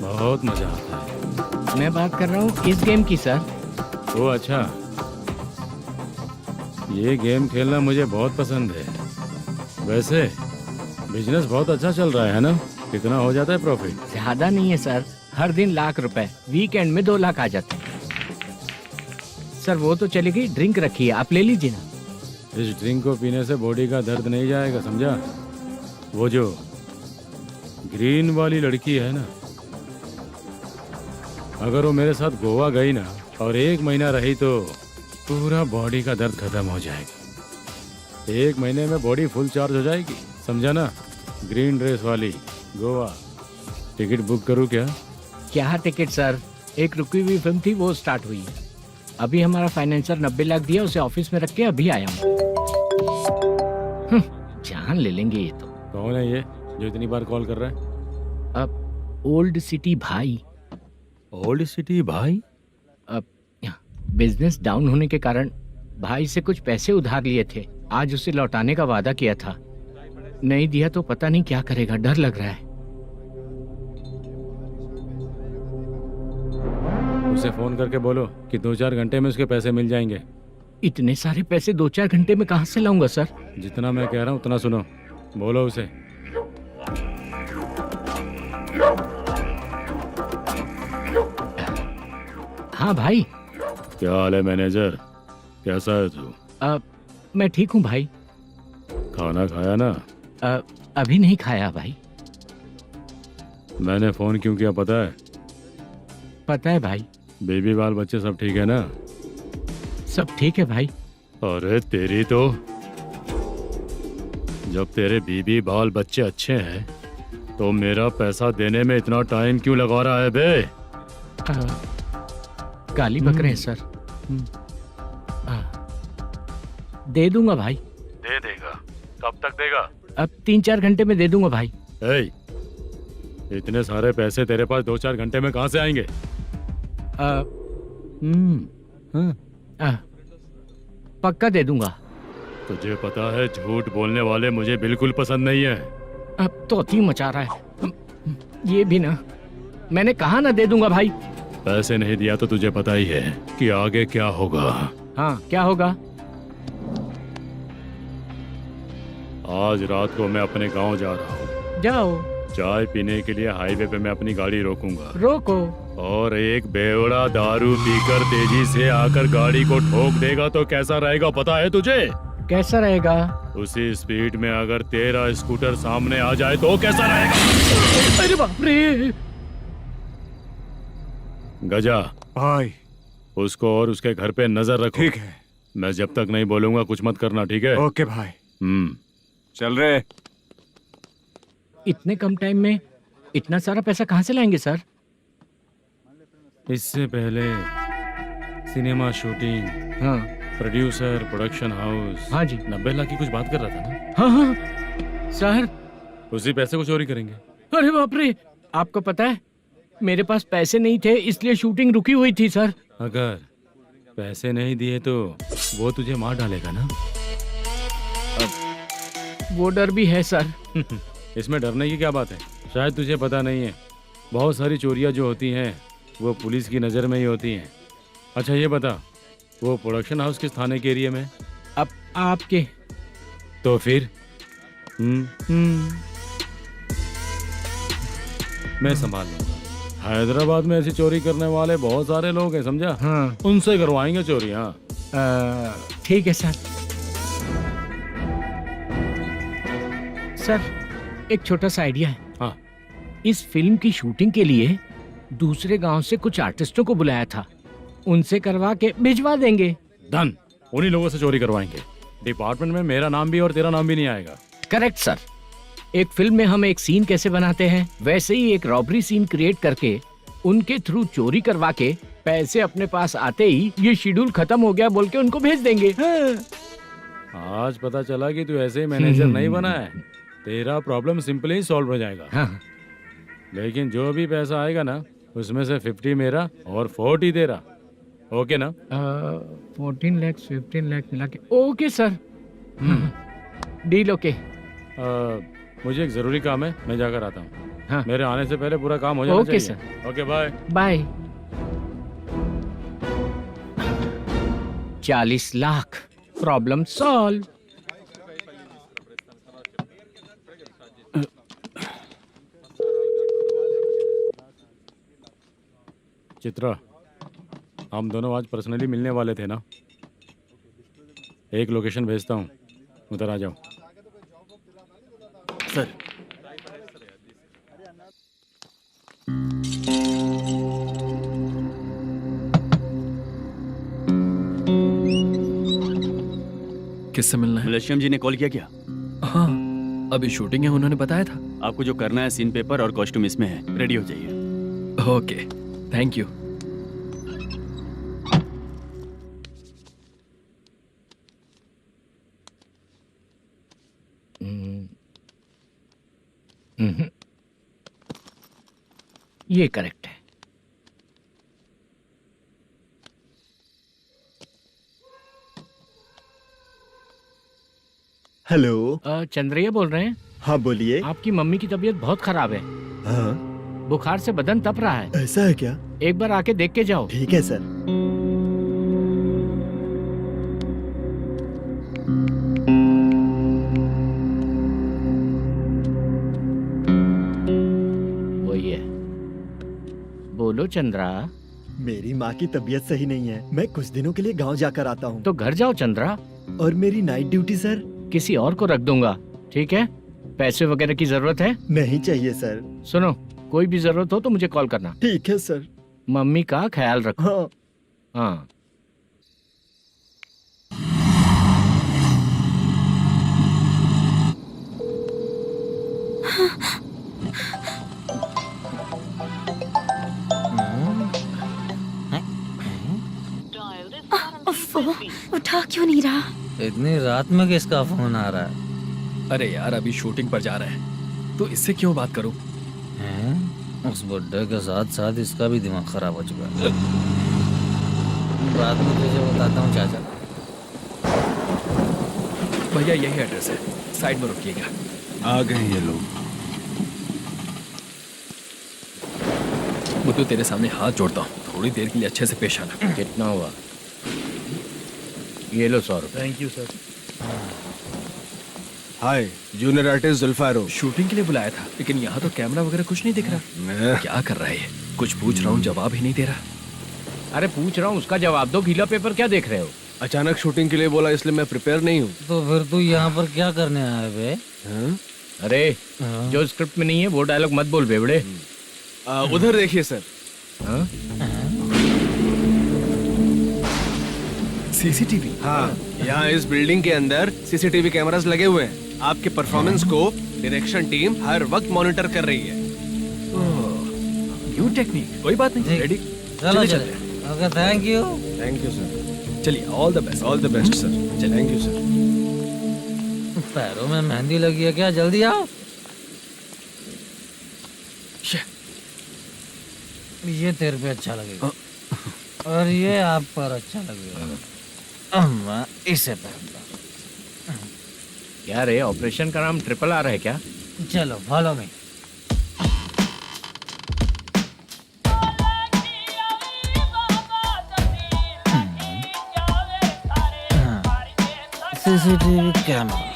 बहुत मजा आता है। मैं बात कर रहा हूँ इस गेम की सर। ओ अच्छा, ये गेम खेलना मुझे बहुत पसंद है। वैसे बिजनेस बहुत अच्छा चल रहा है ना? कितना हो जाता है प्रॉफिट? ज्यादा नहीं है सर, हर दिन लाख रुपए, वीकेंड में 2 लाख आ जाते हैं। सर वो तो चलेगी, ड्रिंक रखी है, आप ले लीजिए ना। इस ड्रिंक को पीने से बॉडी का दर्द नहीं जाएगा, समझा? वो जो ग्रीन वाली लड़की है ना, अगर वो मेरे साथ गोवा गई ना और 1 महीना रही तो पूरा बॉडी का दर्द खत्म हो जाएगा। 1 महीने में बॉडी फुल चार्ज हो जाएगी, समझा ना? ग्रीन ड्रेस वाली गोवा। टिकट बुक करूँ क्या? क्या टिकट सर, एक रुकी हुई फिल्म थी वो स्टार्ट हुई है। अभी हमारा फाइनेंसर 90 लाख दिया, उसे ऑफिस में रख के अभी आया हूँ। जान ले लेंगे ये तो। कौन है ये जो इतनी बार कॉल कर रहा है? अब ओल्ड सिटी भाई। ओल्ड सिटी भाई? अब बिजनेस डाउन होने के कारण भाई से कुछ पैसे उधार लिए थे, आज उसे लौटाने का वादा किया था। नहीं दिया तो पता नहीं क्या करेगा, डर लग रहा है। उसे फोन करके बोलो कि 2-4 घंटे में उसके पैसे मिल जाएंगे। इतने सारे पैसे 2-4 घंटे में कहाँ से लाऊंगा सर? जितना मैं कह रहा हूँ उतना सुनो, बोलो उसे। हाँ भाई। क्या हाल है मैनेजर, कैसा है तू? मैं ठीक हूँ भाई। खाना खाया ना? अभी नहीं खाया भाई। मैंने फोन क्यों किया पता है? पता है भाई। बेबी बाल बच्चे सब ठीक है ना? सब ठीक है भाई। अरे तेरी तो, जब तेरे बीबी बाल बच्चे अच्छे हैं तो मेरा पैसा देने में इतना टाइम क्यों लगा रहा है बे? गाली बक रहे हैं सर। दे दूंगा भाई। दे देगा? कब तक देगा? अब 3-4 घंटे में दे दूंगा भाई। इतने सारे पैसे तेरे पास 2-4 घंटे में कहाँ से आएंगे? पक्का दे दूंगा। तुझे पता है झूठ बोलने वाले मुझे बिल्कुल पसंद नहीं है। अब तोती मचा रहा है ये भी ना। मैंने कहा ना दे दूंगा भाई। पैसे नहीं दिया तो तुझे पता ही है कि आगे क्या होगा। हाँ क्या होगा? आज रात को मैं अपने गांव जा रहा हूँ। जाओ। चाय पीने के लिए हाईवे पे मैं अपनी गाड़ी रोकूंगा। रोको। और एक बेवड़ा दारू पीकर तेजी से आकर गाड़ी को ठोक देगा तो कैसा रहेगा पता है तुझे? कैसा रहेगा? उसी स्पीड में अगर तेरा स्कूटर सामने आ जाए तो कैसा रहेगा? अरे बाप रे। गजा भाई, उसको और उसके घर पे नजर रखो। ठीक है। मैं जब तक नहीं बोलूंगा कुछ मत करना, ठीक है? ओके भाई। चल रहे। इतने कम टाइम में इतना सारा पैसा कहाँ से लाएंगे सर? इससे पहले सिनेमा शूटिंग, हाँ, प्रोड्यूसर, प्रोडक्शन हाउस। हाँ जी। 90 लाख की कुछ बात कर रहा था ना? हाँ हाँ सर। उसी पैसे को चोरी करेंगे। अरे बाप रे, आपको पता है मेरे पास पैसे नहीं थे इसलिए शूटिंग रुकी हुई थी सर। अगर पैसे नहीं दिए तो वो तुझे मार डालेगा ना? वो डर भी है सर। इसमें डरने की क्या बात है? शायद तुझे पता नहीं है, बहुत सारी चोरियां जो होती हैं वो पुलिस की नज़र में ही होती हैं। अच्छा ये बता, वो प्रोडक्शन हाउस किस थाने के एरिया में? अब आपके। तो फिर मैं संभाल लूंगा। हैदराबाद में ऐसी चोरी करने वाले बहुत सारे लोग हैं, समझा? हाँ। उनसे करवाएंगे चोरी। हाँ ठीक है सर। सर एक छोटा सा आइडिया है। हाँ। इस फिल्म की शूटिंग के लिए दूसरे गांव से कुछ आर्टिस्टों को बुलाया था, उनसे करवा के भिजवा देंगे। डन, उन्हीं लोगों से चोरी करवाएंगे। डिपार्टमेंट में मेरा नाम भी और तेरा नाम भी नहीं आएगा। Correct sir. एक फिल्म में हम एक सीन कैसे बनाते हैं, वैसे ही एक रॉबरी सीन क्रिएट करके उनके थ्रू चोरी करवा के पैसे अपने पास आते ही ये शेड्यूल खत्म हो गया बोल के उनको भेज देंगे। आज पता चला कि तू ऐसे ही मैनेजर नहीं बना है, तेरा प्रॉब्लम सिंपली ही सॉल्व हो जाएगा। हाँ। लेकिन जो भी पैसा आएगा ना, उसमें से 50 मेरा और 40 तेरा, ओके ना? 14 लाख 15 लाख मिला के ओके सर। Deal okay. मुझे एक जरूरी काम है, मैं जाकर आता हूँ। हाँ। मेरे आने से पहले पूरा काम हो जाना ओके चाहिए। Sir. Okay bye bye. 40 lakh problem solve. Chitra, हम दोनों आज पर्सनली मिलने वाले थे ना? एक लोकेशन भेजता हूँ, उधर आ जाओ। सर किससे मिलना है? मलेशियम जी ने कॉल किया क्या? हाँ, अभी शूटिंग है, उन्होंने बताया था। आपको जो करना है, सीन पेपर और कॉस्ट्यूम इसमें है, रेडी हो जाइए। Okay, thank you. ये करेक्ट है। हेलो। चंद्रैया बोल रहे हैं? हाँ बोलिए। आपकी मम्मी की तबीयत बहुत खराब है। हाँ। बुखार से बदन तप रहा है। ऐसा है क्या? एक बार आके देख के जाओ। ठीक है सर। वही है। बोलो चंद्रा। मेरी माँ की तबीयत सही नहीं है, मैं कुछ दिनों के लिए गांव जाकर आता हूँ। तो घर जाओ चंद्रा। और मेरी नाइट ड्यूटी सर? किसी और को रख दूंगा, ठीक है? पैसे वगैरह की जरूरत है? नहीं चाहिए सर। सुनो, कोई भी जरूरत हो तो मुझे कॉल करना। ठीक है सर। मम्मी का ख्याल रखो। हाँ। हाँ। उठा क्यों नहीं रहा? इतनी रात में किसका फोन आ रहा है? अरे यार, अभी शूटिंग पर जा रहे हैं, तो इससे क्यों बात करूं? उस बुड्ढे के साथ साथ इसका भी दिमाग खराब हो चुका है। रात में तुझे बताता हूँ चाचा। भैया यही एड्रेस है, साइड में रुकिएगा। आ गए ये लोग। बुद्धू, तेरे सामने हाथ जोड़ता हूँ, थोड़ी देर के लिए अच्छे से पेश आना। कितना हुआ? ये लो 100 रुपए। Thank you sir. Hi, junior artist जुल्फारो। शूटिंग के लिए बुलाया था, लेकिन यहाँ तो कैमरा वगैरह कुछ नहीं दिख रहा। क्या कर रहा है ये? कुछ पूछ रहा हूँ, जवाब ही नहीं दे रहा। अरे पूछ रहा हूँ, उसका जवाब दो। गीला पेपर क्या देख रहे हो? अचानक शूटिंग के लिए बोला, इसलिए मैं प्रिपेयर नहीं हूँ। तो फिर तू यहाँ पर क्या करने आया बे? अरे जो स्क्रिप्ट में नहीं है वो डायलॉग मत बोल बेवड़े। उधर देखिए सर। सीसीटीवी? हाँ, यहाँ इस बिल्डिंग के अंदर सीसीटीवी कैमरास लगे हुए हैं। आपके परफॉर्मेंस को डायरेक्शन टीम हर वक्त मॉनिटर कर रही है। न्यू टेक्निक, कोई बात नहीं। रेडी? चलो चले। Okay, thank you. Thank you sir. चलिए, all the best. All the best sir. Thank you sir. पैरों में मेहंदी लगी है क्या? जल्दी आओ। ये तेरे पे अच्छा लगेगा और ये आप पर अच्छा लगेगा। मैं इसे पहनता। क्या रे, ऑपरेशन का नाम ट्रिपल आर है क्या? चलो फॉलो मी। CCTV camera.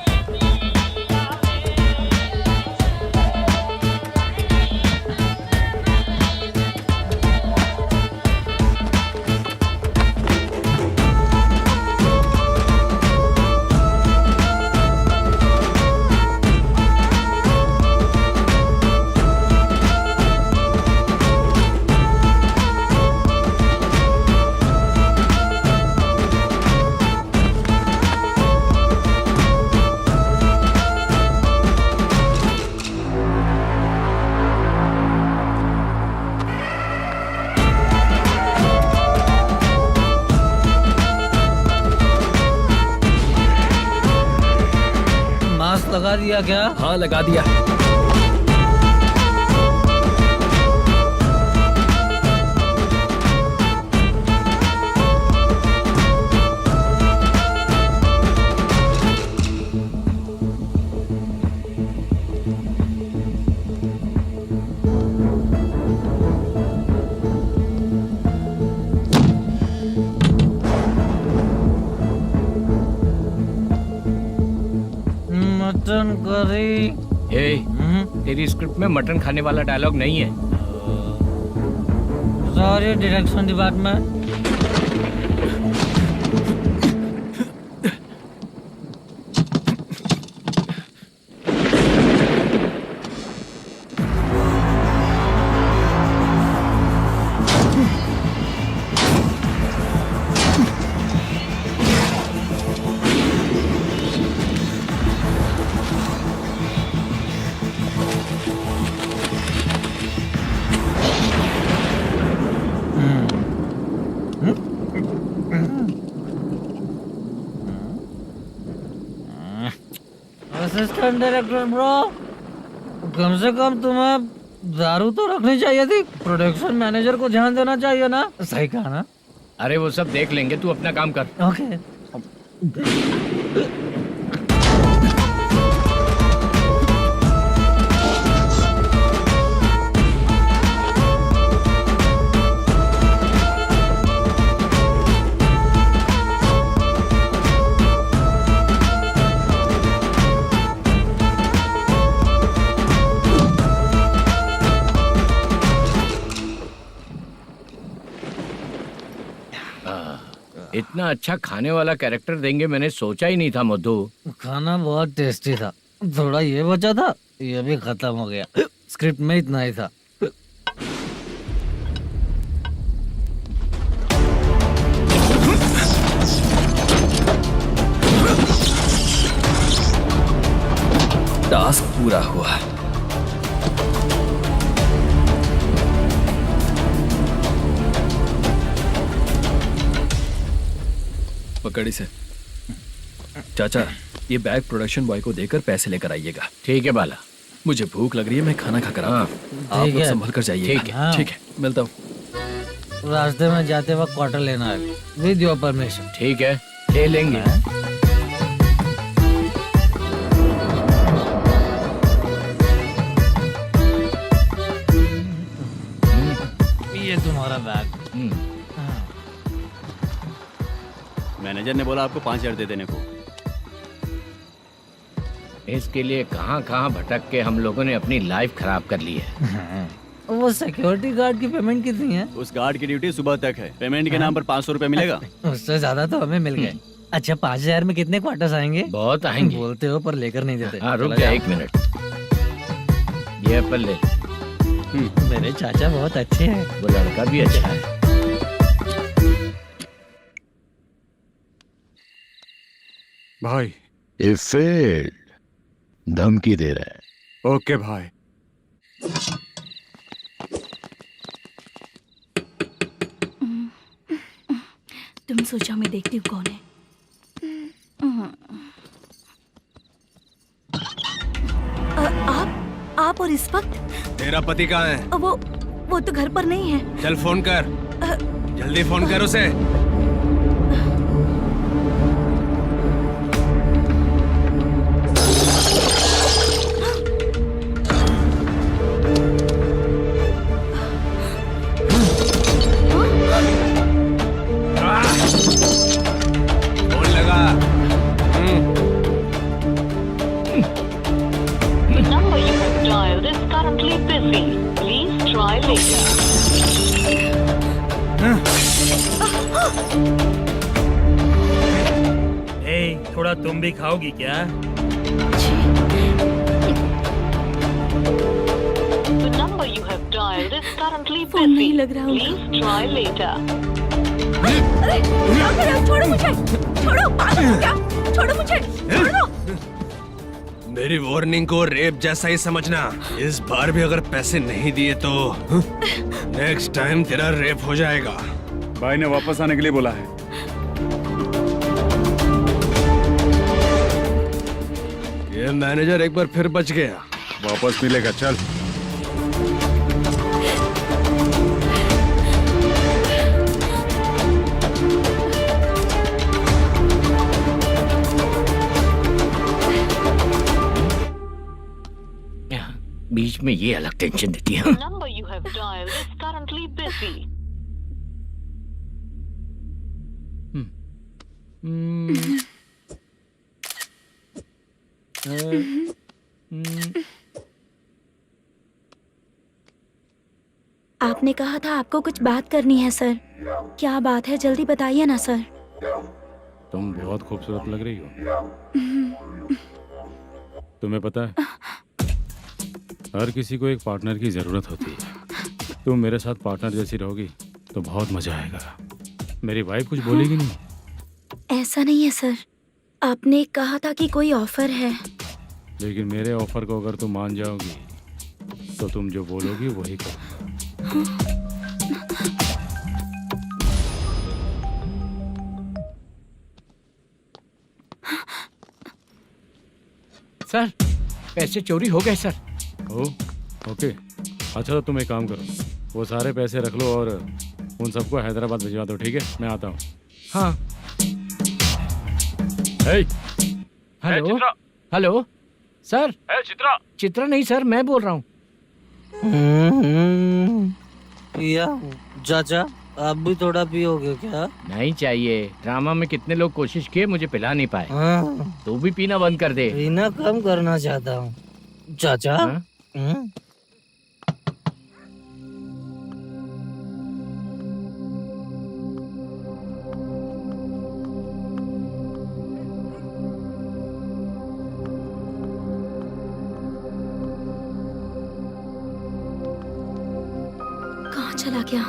लगा दिया क्या? हाँ लगा दिया। Mutton curry. तेरी स्क्रिप्ट में मटन खाने वाला डायलॉग नहीं है। Sorry direction department. Assistant director bro, कम से कम तुम्हें दारू तो रखनी चाहिए थी। प्रोडक्शन मैनेजर को ध्यान देना चाहिए ना। सही कहा ना? अरे वो सब देख लेंगे, तू अपना काम कर। ओके। इतना अच्छा खाने वाला कैरेक्टर देंगे मैंने सोचा ही नहीं था मधु। खाना बहुत टेस्टी था। थोड़ा ये बचा था, ये भी खत्म हो गया। स्क्रिप्ट में इतना ही था। टास्क पूरा हुआ। पकड़ी से चाचा, ये बैग प्रोडक्शन बॉय को देकर पैसे लेकर आइएगा। ठीक है बाला। मुझे भूख लग रही है, मैं खाना खाकर आता हूँ। आप लोग संभल कर जाइए। ठीक है। ठीक है, मिलता हूँ। रास्ते में जाते वक्त क्वार्टर लेना है, विद योर परमिशन। ठीक है, ले लेंगे। ये तुम्हारा बैग। मैनेजर ने बोला आपको 5,000 दे देने को। इसके लिए कहाँ कहाँ भटक के हम लोगों ने अपनी लाइफ खराब कर ली है। वो सिक्योरिटी गार्ड की पेमेंट कितनी है? उस गार्ड की ड्यूटी सुबह तक है। पेमेंट के नाम पर 500 रुपए मिलेगा। उससे ज्यादा तो हमें मिल गए। अच्छा 5,000 में कितने क्वार्टर्स आएंगे? बहुत आएंगे। बोलते हो पर लेकर नहीं देते। हाँ रुक जा 1 मिनट। ये एप्पल ले। मेरे चाचा बहुत अच्छे हैं। वो लड़का भी अच्छा है। भाई ये फेल्ड, धमकी दे रहा है। ओके भाई। तुम सोचा मैं देखती हूँ कौन है। आप और इस वक्त? तेरा पति कहाँ है? वो तो घर पर नहीं है। चल फोन कर, जल्दी फोन कर उसे। फोन लगा। number you have dialed is currently busy. Please try later. थोड़ा तुम भी खाओगी क्या? The number you have dialed is currently busy. Please try later. अरे क्या कर रहे हो? छोड़ो मुझे, छोड़ो, पागल हो क्या? छोड़ो मुझे, छोड़ो। मेरी वार्निंग को रेप जैसा ही समझना। इस बार भी अगर पैसे नहीं दिए तो नेक्स्ट टाइम तेरा रेप हो जाएगा। भाई ने वापस आने के लिए बोला है। ये मैनेजर एक बार फिर बच गया। वापस मिलेगा, चल। बीच में ये अलग टेंशन देती है। Number you have dialed is currently busy. आपने कहा था आपको कुछ बात करनी है सर। क्या बात है, जल्दी बताइए ना सर। तुम बहुत खूबसूरत लग रही हो। तुम्हें पता है, हर किसी को एक पार्टनर की जरूरत होती है। तुम मेरे साथ पार्टनर जैसी रहोगी तो बहुत मजा आएगा। मेरी वाइफ कुछ बोलेगी नहीं? ऐसा नहीं है सर, आपने कहा था कि कोई ऑफर है। लेकिन मेरे ऑफर को अगर तुम मान जाओगी तो तुम जो बोलोगी वही करो। सर, पैसे चोरी हो गए सर। ओके, अच्छा तो तुम एक काम करो, वो सारे पैसे रख लो और उन सबको हैदराबाद भिजवा दो, ठीक है? मैं आता हूँ। हाँ। Hello hello sir. Chitra? Chitra नहीं सर, मैं बोल रहा हूँ। या चाचा, आप भी थोड़ा पियोगे क्या? नहीं चाहिए। ड्रामा में कितने लोग कोशिश किए, मुझे पिला नहीं पाए। तू भी पीना बंद कर दे। पीना कम करना चाहता हूँ चाचा। कहाँ चला गया?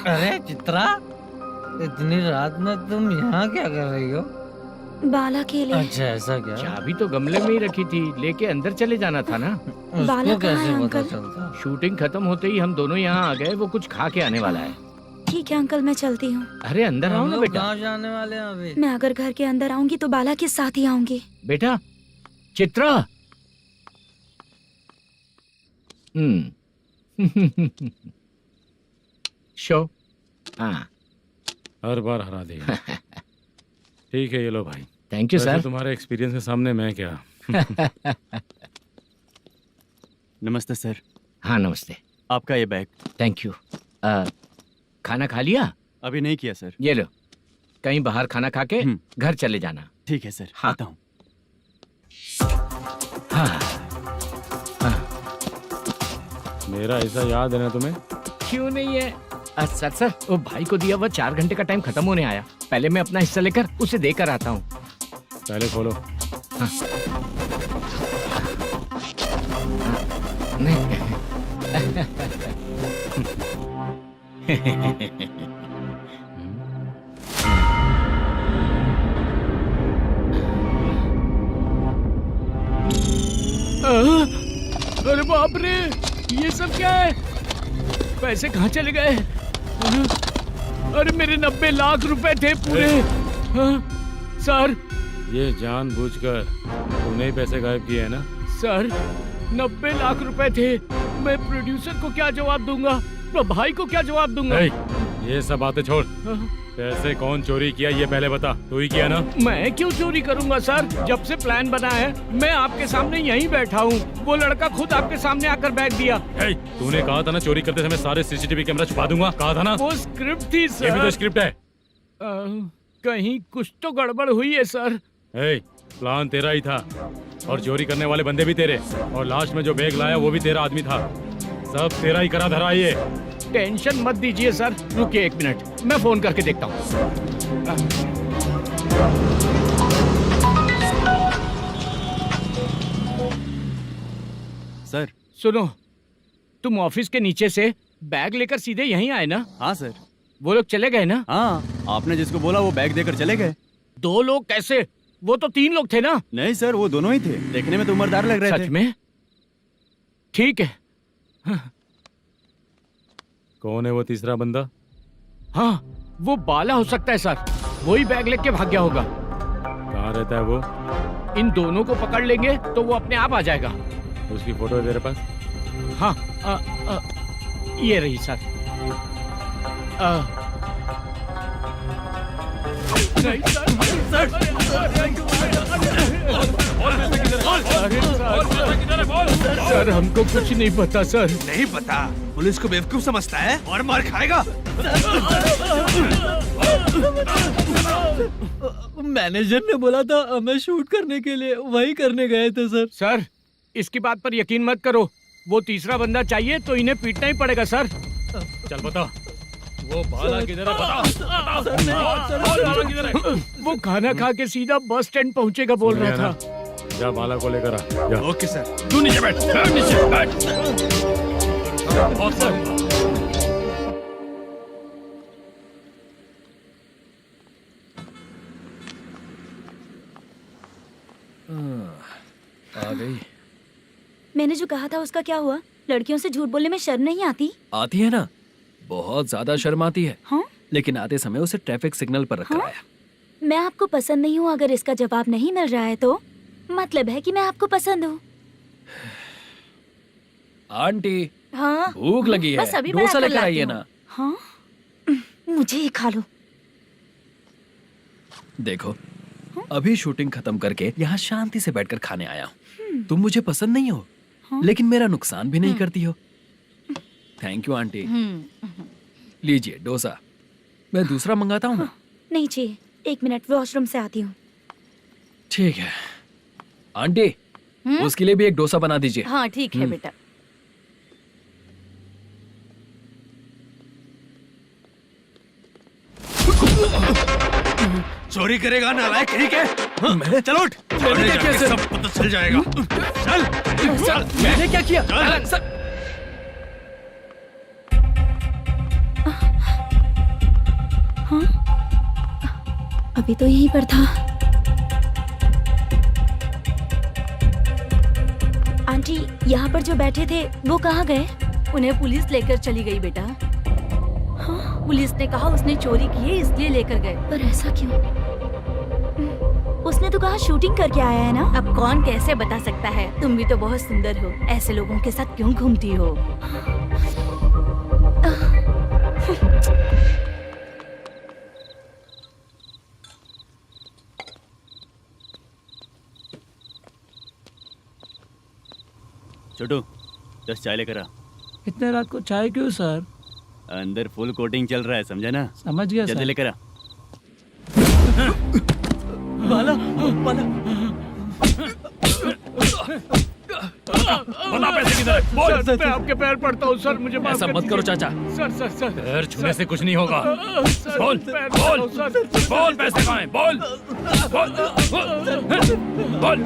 अरे चित्रा, इतनी रात में तुम यहाँ क्या कर रही हो? बाला के लिए। अच्छा ऐसा क्या? चाबी तो गमले में ही रखी थी, लेके अंदर चले जाना था ना। बाला कहाँ है कैसे पता अंकल? चलता? शूटिंग खत्म होते ही हम दोनों यहाँ आ गए। वो कुछ खा के आने वाला है। ठीक है अंकल, मैं चलती हूँ। अरे अंदर आओ हम ना लोग बेटा। कहाँ जाने वाले हैं अभी? मैं अगर घर के अंदर आऊंगी तो बाला के साथ ही आऊंगी। बेटा चित्रा। शो। हाँ, हर बार हरा देगा। ठीक है, ये लो भाई। Thank you sir. तुम्हारे एक्सपीरियंस के सामने मैं क्या। नमस्ते सर। हाँ नमस्ते। आपका ये बैग। Thank you. खाना खा लिया? अभी नहीं किया सर। ये लो, कहीं बाहर खाना खा के घर चले जाना। ठीक है सर। हाँ। आता हूँ। हाँ। मेरा ऐसा याद है ना तुम्हें? क्यों नहीं है सर, वो भाई को दिया हुआ 4 घंटे का टाइम खत्म होने आया। पहले मैं अपना हिस्सा लेकर उसे देकर आता हूँ। पहले खोलो। हाँ। अरे बाप रे, ये सब क्या है? पैसे कहाँ चले गए? अरे मेरे 90 लाख रुपए थे पूरे। सर, ये जानबूझकर तूने ही पैसे गायब किए हैं ना? सर 90 लाख रुपए थे। मैं प्रोड्यूसर को क्या जवाब दूंगा, तो भाई को क्या जवाब दूंगा? ये सब बातें छोड़। पैसे कौन चोरी किया ये पहले बता। तू ही किया ना? मैं क्यों चोरी करूंगा सर? जब से प्लान बना है मैं आपके सामने यहीं बैठा हूँ। वो लड़का खुद आपके सामने आकर बैग दिया। तूने कहा था ना चोरी करते समय सारे सीसीटीवी कैमरा छुपा दूंगा, कहा था ना? वो स्क्रिप्ट थी सर। ये भी तो स्क्रिप्ट है। कहीं कुछ तो गड़बड़ हुई है सर। प्लान तेरा ही था और चोरी करने वाले बंदे भी तेरे, और लास्ट में जो बैग लाया वो भी तेरा आदमी था। सब तेरा ही करा धरा। ये टेंशन मत दीजिए सर। रुकिए 1 मिनट, मैं फोन करके देखता हूँ। सर सुनो, तुम ऑफिस के नीचे से बैग लेकर सीधे यहीं आए ना? हाँ सर। वो लोग चले गए ना? हाँ, आपने जिसको बोला वो बैग देकर चले गए। 2 लोग कैसे? वो तो 3 लोग थे ना? नहीं सर, वो दोनों ही थे। देखने में तो उम्रदार लग रहे थे। सच में? ठीक है। कौन है वो तीसरा बंदा? हाँ, वो बाला हो सकता है सर। वही बैग लेके भाग गया होगा। कहाँ रहता है वो? इन दोनों को पकड़ लेंगे तो वो अपने आप आ जाएगा। उसकी फोटो है तेरे पास? हाँ ये रही सर। नहीं सर हमको कुछ नहीं पता सर। नहीं पता? पुलिस को बेवकूफ समझता है और मार खाएगा। मैनेजर ने बोला था हमें शूट करने के लिए, वही करने गए थे सर। सर इसकी बात पर यकीन मत करो, वो तीसरा बंदा चाहिए तो इन्हें पीटना ही पड़ेगा सर। चल बता, वो बाला किधर है? बता किधर है? वो खाना खा के सीधा बस स्टैंड पहुंचेगा बोल रहा था। जा बाला को लेकर आ। जा। Okay sir. तू नीचे बैठ, नीचे बैठ। आ गई। मैंने जो कहा था उसका क्या हुआ? लड़कियों से झूठ बोलने में शर्म नहीं आती? आती है ना, बहुत ज्यादा शर्म आती है। हाँ? लेकिन आते समय उसे ट्रैफिक सिग्नल पर रखा हाँ? है। मैं आपको पसंद नहीं हूँ अगर इसका जवाब नहीं मिल रहा है तो मतलब है कि मैं आपको पसंद हूँ। आंटी हाँ? भूख लगी है, बस अभी डोसा बना कर लेकर आइए लाती ना। हूँ। हाँ? मुझे ही खा लो। देखो अभी शूटिंग खत्म करके यहाँ शांति से बैठकर खाने आया हूँ। तुम मुझे पसंद नहीं हो, लेकिन मेरा नुकसान भी नहीं करती हो। Thank you aunty. लीजिए डोसा। मैं दूसरा मंगाता हूँ ना? नहीं चाहिए, 1 मिनट वॉशरूम से आती हूँ। ठीक है आंटी, उसके लिए भी एक डोसा बना दीजिए। हाँ ठीक है बेटा। चोरी करेगा नालायक कहीं के? मैं? चलो उठ। मैंने क्या किया? सब पता चल जाएगा। चल। सर मैंने क्या किया? सर हाँ? अभी तो यहीं पर था। आंटी यहाँ पर जो बैठे थे वो कहाँ गए? उन्हें पुलिस लेकर चली गई बेटा। हाँ? पुलिस ने कहा उसने चोरी की है इसलिए लेकर गए। पर ऐसा क्यों? उसने तो कहा शूटिंग करके आया है ना। अब कौन कैसे बता सकता है? तुम भी तो बहुत सुंदर हो, ऐसे लोगों के साथ क्यों घूमती हो? छोटू 10 चाय लेकर आ। इतने रात को चाय क्यों सर? अंदर फुल कोटिंग चल रहा है, समझा ना? समझ गया जल्दी सर। लेकर आ। बाला बाला बता पैसे किधर है? बोल। सर मैं आपके पैर पड़ता हूँ सर, मुझे माफ ऐसा कर मत करो चाचा। सर सर सर पैर छूने से कुछ नहीं होगा। सर, बोल पैर बोल पड़ता हूँ, सर। बोल, पैसे कहाँ हैं? बोल बोल बोल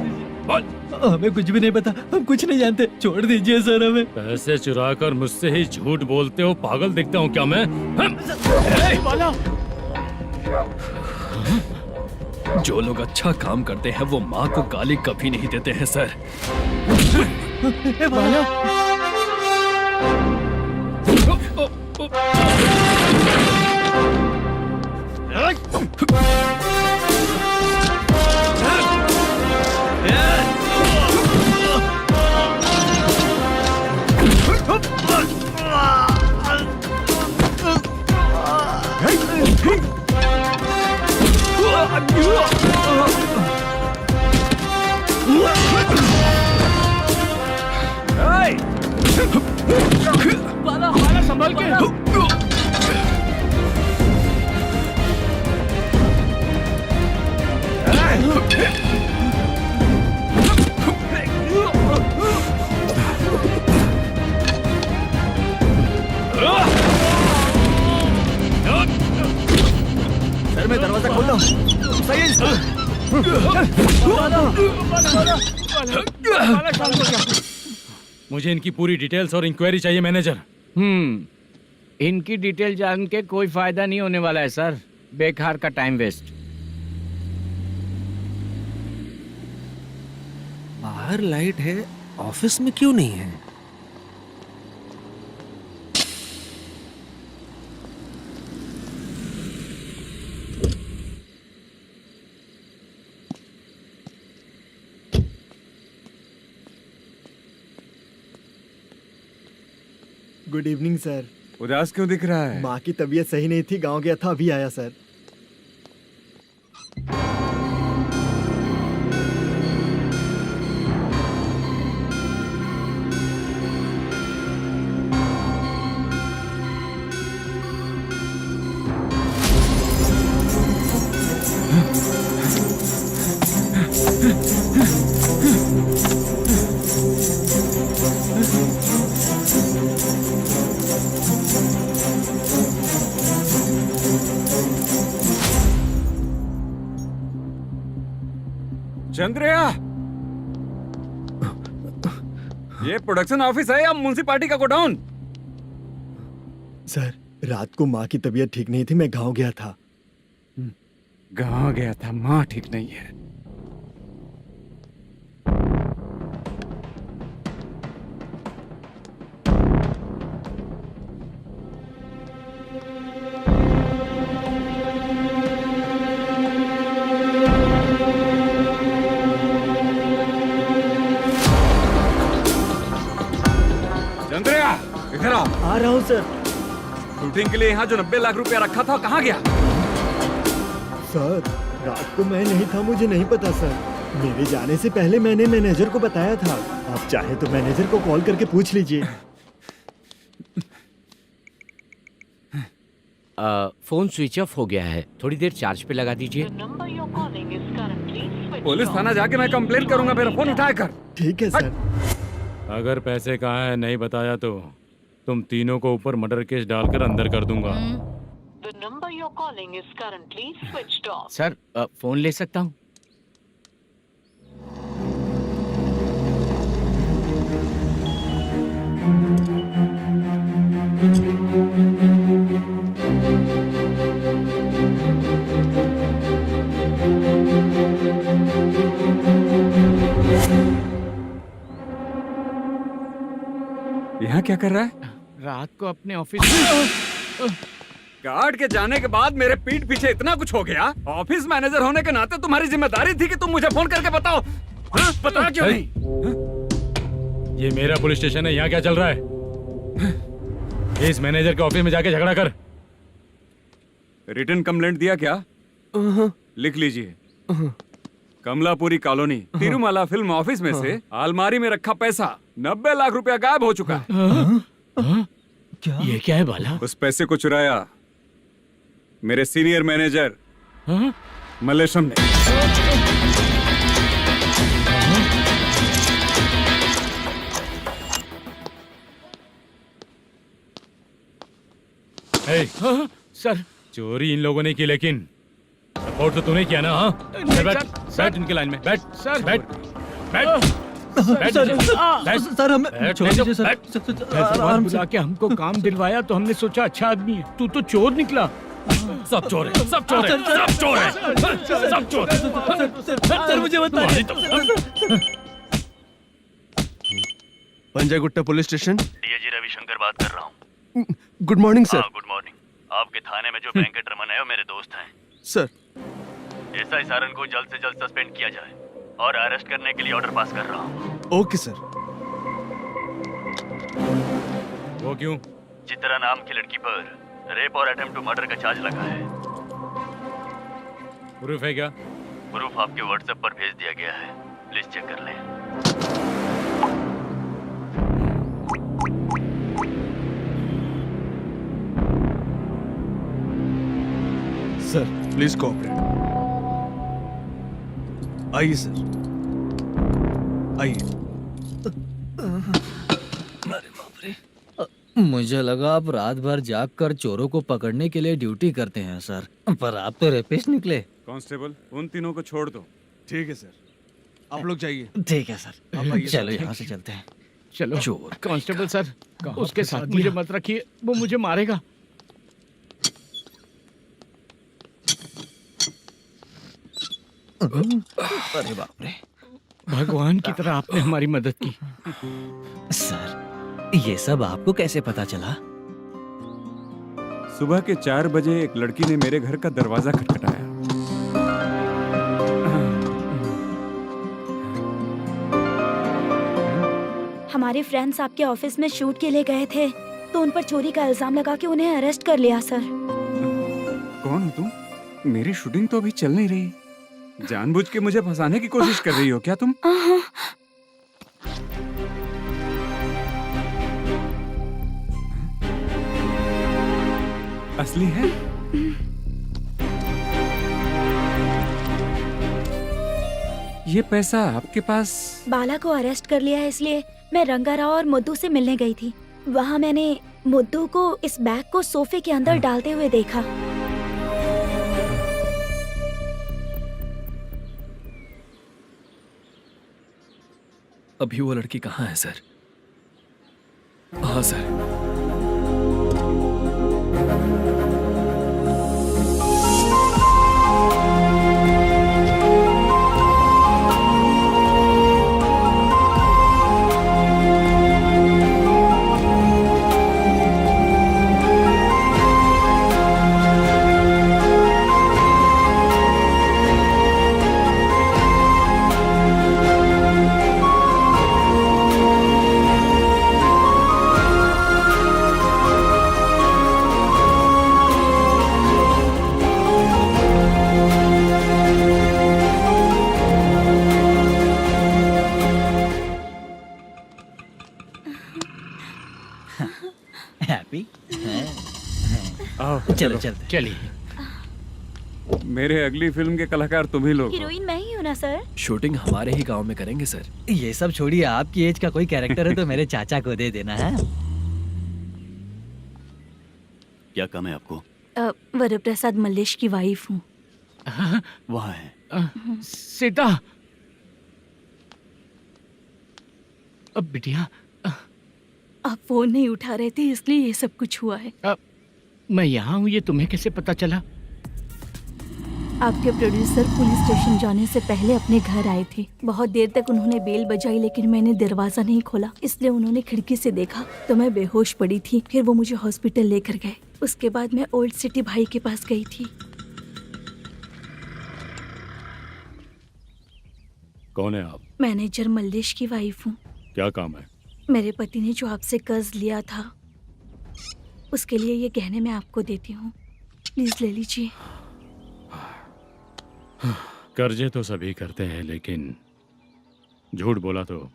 बोल। हमें कुछ भी नहीं पता, हम कुछ नहीं जानते, छोड़ दीजिए सर हमें। पैसे चुरा कर मुझसे ही झूठ बोलते हो, पागल दिखता हूँ क्या मैं? जो लोग अच्छा काम करते हैं वो माँ को गाली कभी नहीं देते हैं सर। बाला बाला संभाल के। सर मैं दरवाजा खोलता हूँ। सही है। मुझे इनकी पूरी डिटेल्स और इंक्वायरी चाहिए मैनेजर। इनकी डिटेल जान के कोई फायदा नहीं होने वाला है सर, बेकार का टाइम वेस्ट। बाहर लाइट है, ऑफिस में क्यों नहीं है? Good evening sir. उदास क्यों दिख रहा है? माँ की तबीयत सही नहीं थी, गांव गया था, अभी आया सर। चंद्रया, ये प्रोडक्शन ऑफिस है या म्युनिसिपालिटी का गोडाउन? सर, रात को माँ की तबीयत ठीक नहीं थी, मैं गांव गया था। गांव गया था, माँ ठीक नहीं है। चंद्रया, इधर आओ। आ रहा हूँ सर। शूटिंग के लिए यहाँ जो 90 लाख रुपया रखा था, कहाँ गया? सर, रात को मैं नहीं था, मुझे नहीं पता सर। मेरे जाने से पहले मैंने मैनेजर को बताया था। आप चाहे तो मैनेजर को कॉल करके पूछ लीजिए। फोन स्विच ऑफ हो गया है, थोड़ी देर चार्ज पे लगा दीजिए। पुलिस थाना जाके मैं कंप्लेंट करूंगा, मेरा फोन उठाया कर। ठीक है सर। अगर पैसे कहाँ है नहीं बताया तो तुम तीनों को ऊपर मर्डर केस डालकर अंदर कर दूंगा। The number you're calling is currently switched off. Sir, phone ले सकता हूँ? यहाँ क्या कर रहा है? रात को अपने ऑफिस गार्ड के जाने के बाद मेरे पीठ पीछे इतना कुछ हो गया। ऑफिस मैनेजर होने के नाते तुम्हारी जिम्मेदारी थी कि तुम मुझे फोन करके बताओ। हाँ? पता क्यों नहीं? ये मेरा पुलिस स्टेशन है, यहाँ क्या चल रहा है? इस मैनेजर के ऑफिस में जाके झगड़ा कर। रिटन कंप्लेंट दिया क्या? लिख लीजिए। Kamalapuri colony, Tirumala film office में से अलमारी में रखा पैसा 90 लाख रुपया गायब हो चुका है। क्या? ये क्या है बाला? उस पैसे को चुराया मेरे सीनियर मैनेजर मल्लेशम ने। सर, चोरी इन लोगों ने की, लेकिन सपोर्ट तो तूने किया ना? हाँ, बैठ इनके लाइन में, बैठ सर, बैठ बैठ सर, हमें छोड़ दीजिए सर। आराम बुला के हमको काम दिलवाया तो हमने सोचा अच्छा आदमी है, तू तो चोर निकला। सब चोर है, सब चोर है, सब चोर है, सब चोर है। सर, मुझे बताइए। Panjagutta police station, DIG Ravishankar बात कर रहा हूँ। Good morning sir. Good morning. आपके थाने में जो वेंकट रमन है वो मेरे दोस्त हैं। सर, एसआई सारन को जल्द से जल्द सस्पेंड किया जाए और अरेस्ट करने के लिए ऑर्डर पास कर रहा हूँ। Okay sir. वो क्यों? चित्रा नाम की लड़की पर रेप और अटेम्प्ट टू मर्डर का चार्ज लगा है। प्रूफ है क्या? प्रूफ आपके व्हाट्सएप पर भेज दिया गया है, प्लीज चेक कर लें। Sir, please cooperate. आइए सर, आइए। मुझे लगा आप रात भर जाग कर चोरों को पकड़ने के लिए ड्यूटी करते हैं सर, पर आप तो रेपिस्ट निकले। कांस्टेबल, उन तीनों को छोड़ दो। ठीक है सर, आप लोग जाइए। ठीक है सर, चलो यहाँ से चलते हैं। चलो। चोर कांस्टेबल सर, उसके साथ मुझे मत रखिए, वो मुझे मारेगा। अरे बाप रे, भगवान की तरह आपने हमारी मदद की। सर, ये सब आपको कैसे पता चला? सुबह के 4 बजे एक लड़की ने मेरे घर का दरवाजा खटखटाया। हमारे फ्रेंड्स आपके ऑफिस में शूट के लिए गए थे। तो उन पर चोरी का इल्जाम लगा के उन्हें अरेस्ट कर लिया सर। कौन हो तुम? मेरी शूटिंग तो अभी चल नहीं रही। जानबूझ के मुझे फंसाने की कोशिश कर रही हो क्या तुम? असली है? ये पैसा आपके पास? बाला को अरेस्ट कर लिया है इसलिए मैं रंगाराव और मुद्दू से मिलने गई थी। वहाँ मैंने मुद्दू को इस बैग को सोफे के अंदर डालते हुए देखा। अभी वो लड़की कहाँ है सर? हाँ सर। हैप्पी? चलो चलते। चलिए। मेरे अगली फिल्म के कलाकार तुम ही लोग हो। हीरोइन मैं ही हूँ ना सर? शूटिंग हमारे ही गांव में करेंगे सर। ये सब छोड़िए, आपकी एज का कोई कैरेक्टर है तो मेरे चाचा को दे देना है। क्या काम है आपको? वरप्रसाद मल्लेश की वाइफ हूँ। वहाँ है। सीता। अब बिटिया आप फोन नहीं उठा रहे थे इसलिए ये सब कुछ हुआ है। मैं यहाँ हूँ, ये तुम्हें कैसे पता चला? आपके प्रोड्यूसर पुलिस स्टेशन जाने से पहले अपने घर आए थे। बहुत देर तक उन्होंने बेल बजाई लेकिन मैंने दरवाजा नहीं खोला, इसलिए उन्होंने खिड़की से देखा तो मैं बेहोश पड़ी थी। फिर वो मुझे हॉस्पिटल लेकर गए। उसके बाद मैं ओल्ड सिटी भाई के पास गई थी। कौन है आप? मैनेजर मल्लेश की वाइफ हूँ। क्या काम है? मेरे पति ने जो आपसे कर्ज लिया था उसके लिए ये गहने मैं आपको देती हूँ, प्लीज ले लीजिए। कर्जे तो सभी करते हैं लेकिन झूठ बोला तो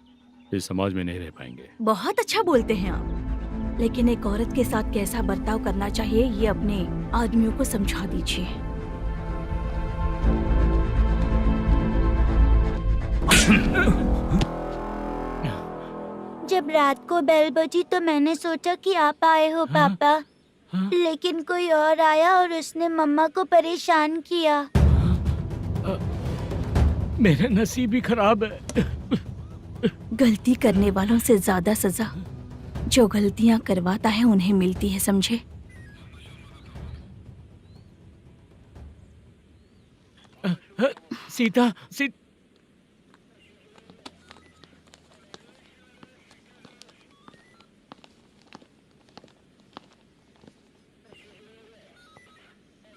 इस समाज में नहीं रह पाएंगे। बहुत अच्छा बोलते हैं आप, लेकिन एक औरत के साथ कैसा बर्ताव करना चाहिए ये अपने आदमियों को समझा दीजिए। जब रात को बेल बजी तो मैंने सोचा कि आप आए हो पापा, लेकिन कोई और आया और उसने मम्मा को परेशान किया। मेरा नसीब ही खराब है। गलती करने वालों से ज्यादा सजा जो गलतियां करवाता है उन्हें मिलती है, समझे? सीता,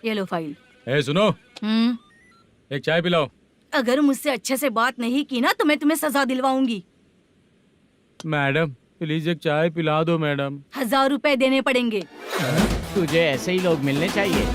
ये लो फाइल। ए सुनो, एक चाय पिलाओ। अगर मुझसे अच्छे से बात नहीं की ना तो मैं तुम्हें सजा दिलवाऊंगी। मैडम प्लीज एक चाय पिला दो मैडम। 1000 रुपए देने पड़ेंगे। तुझे ऐसे ही लोग मिलने चाहिए।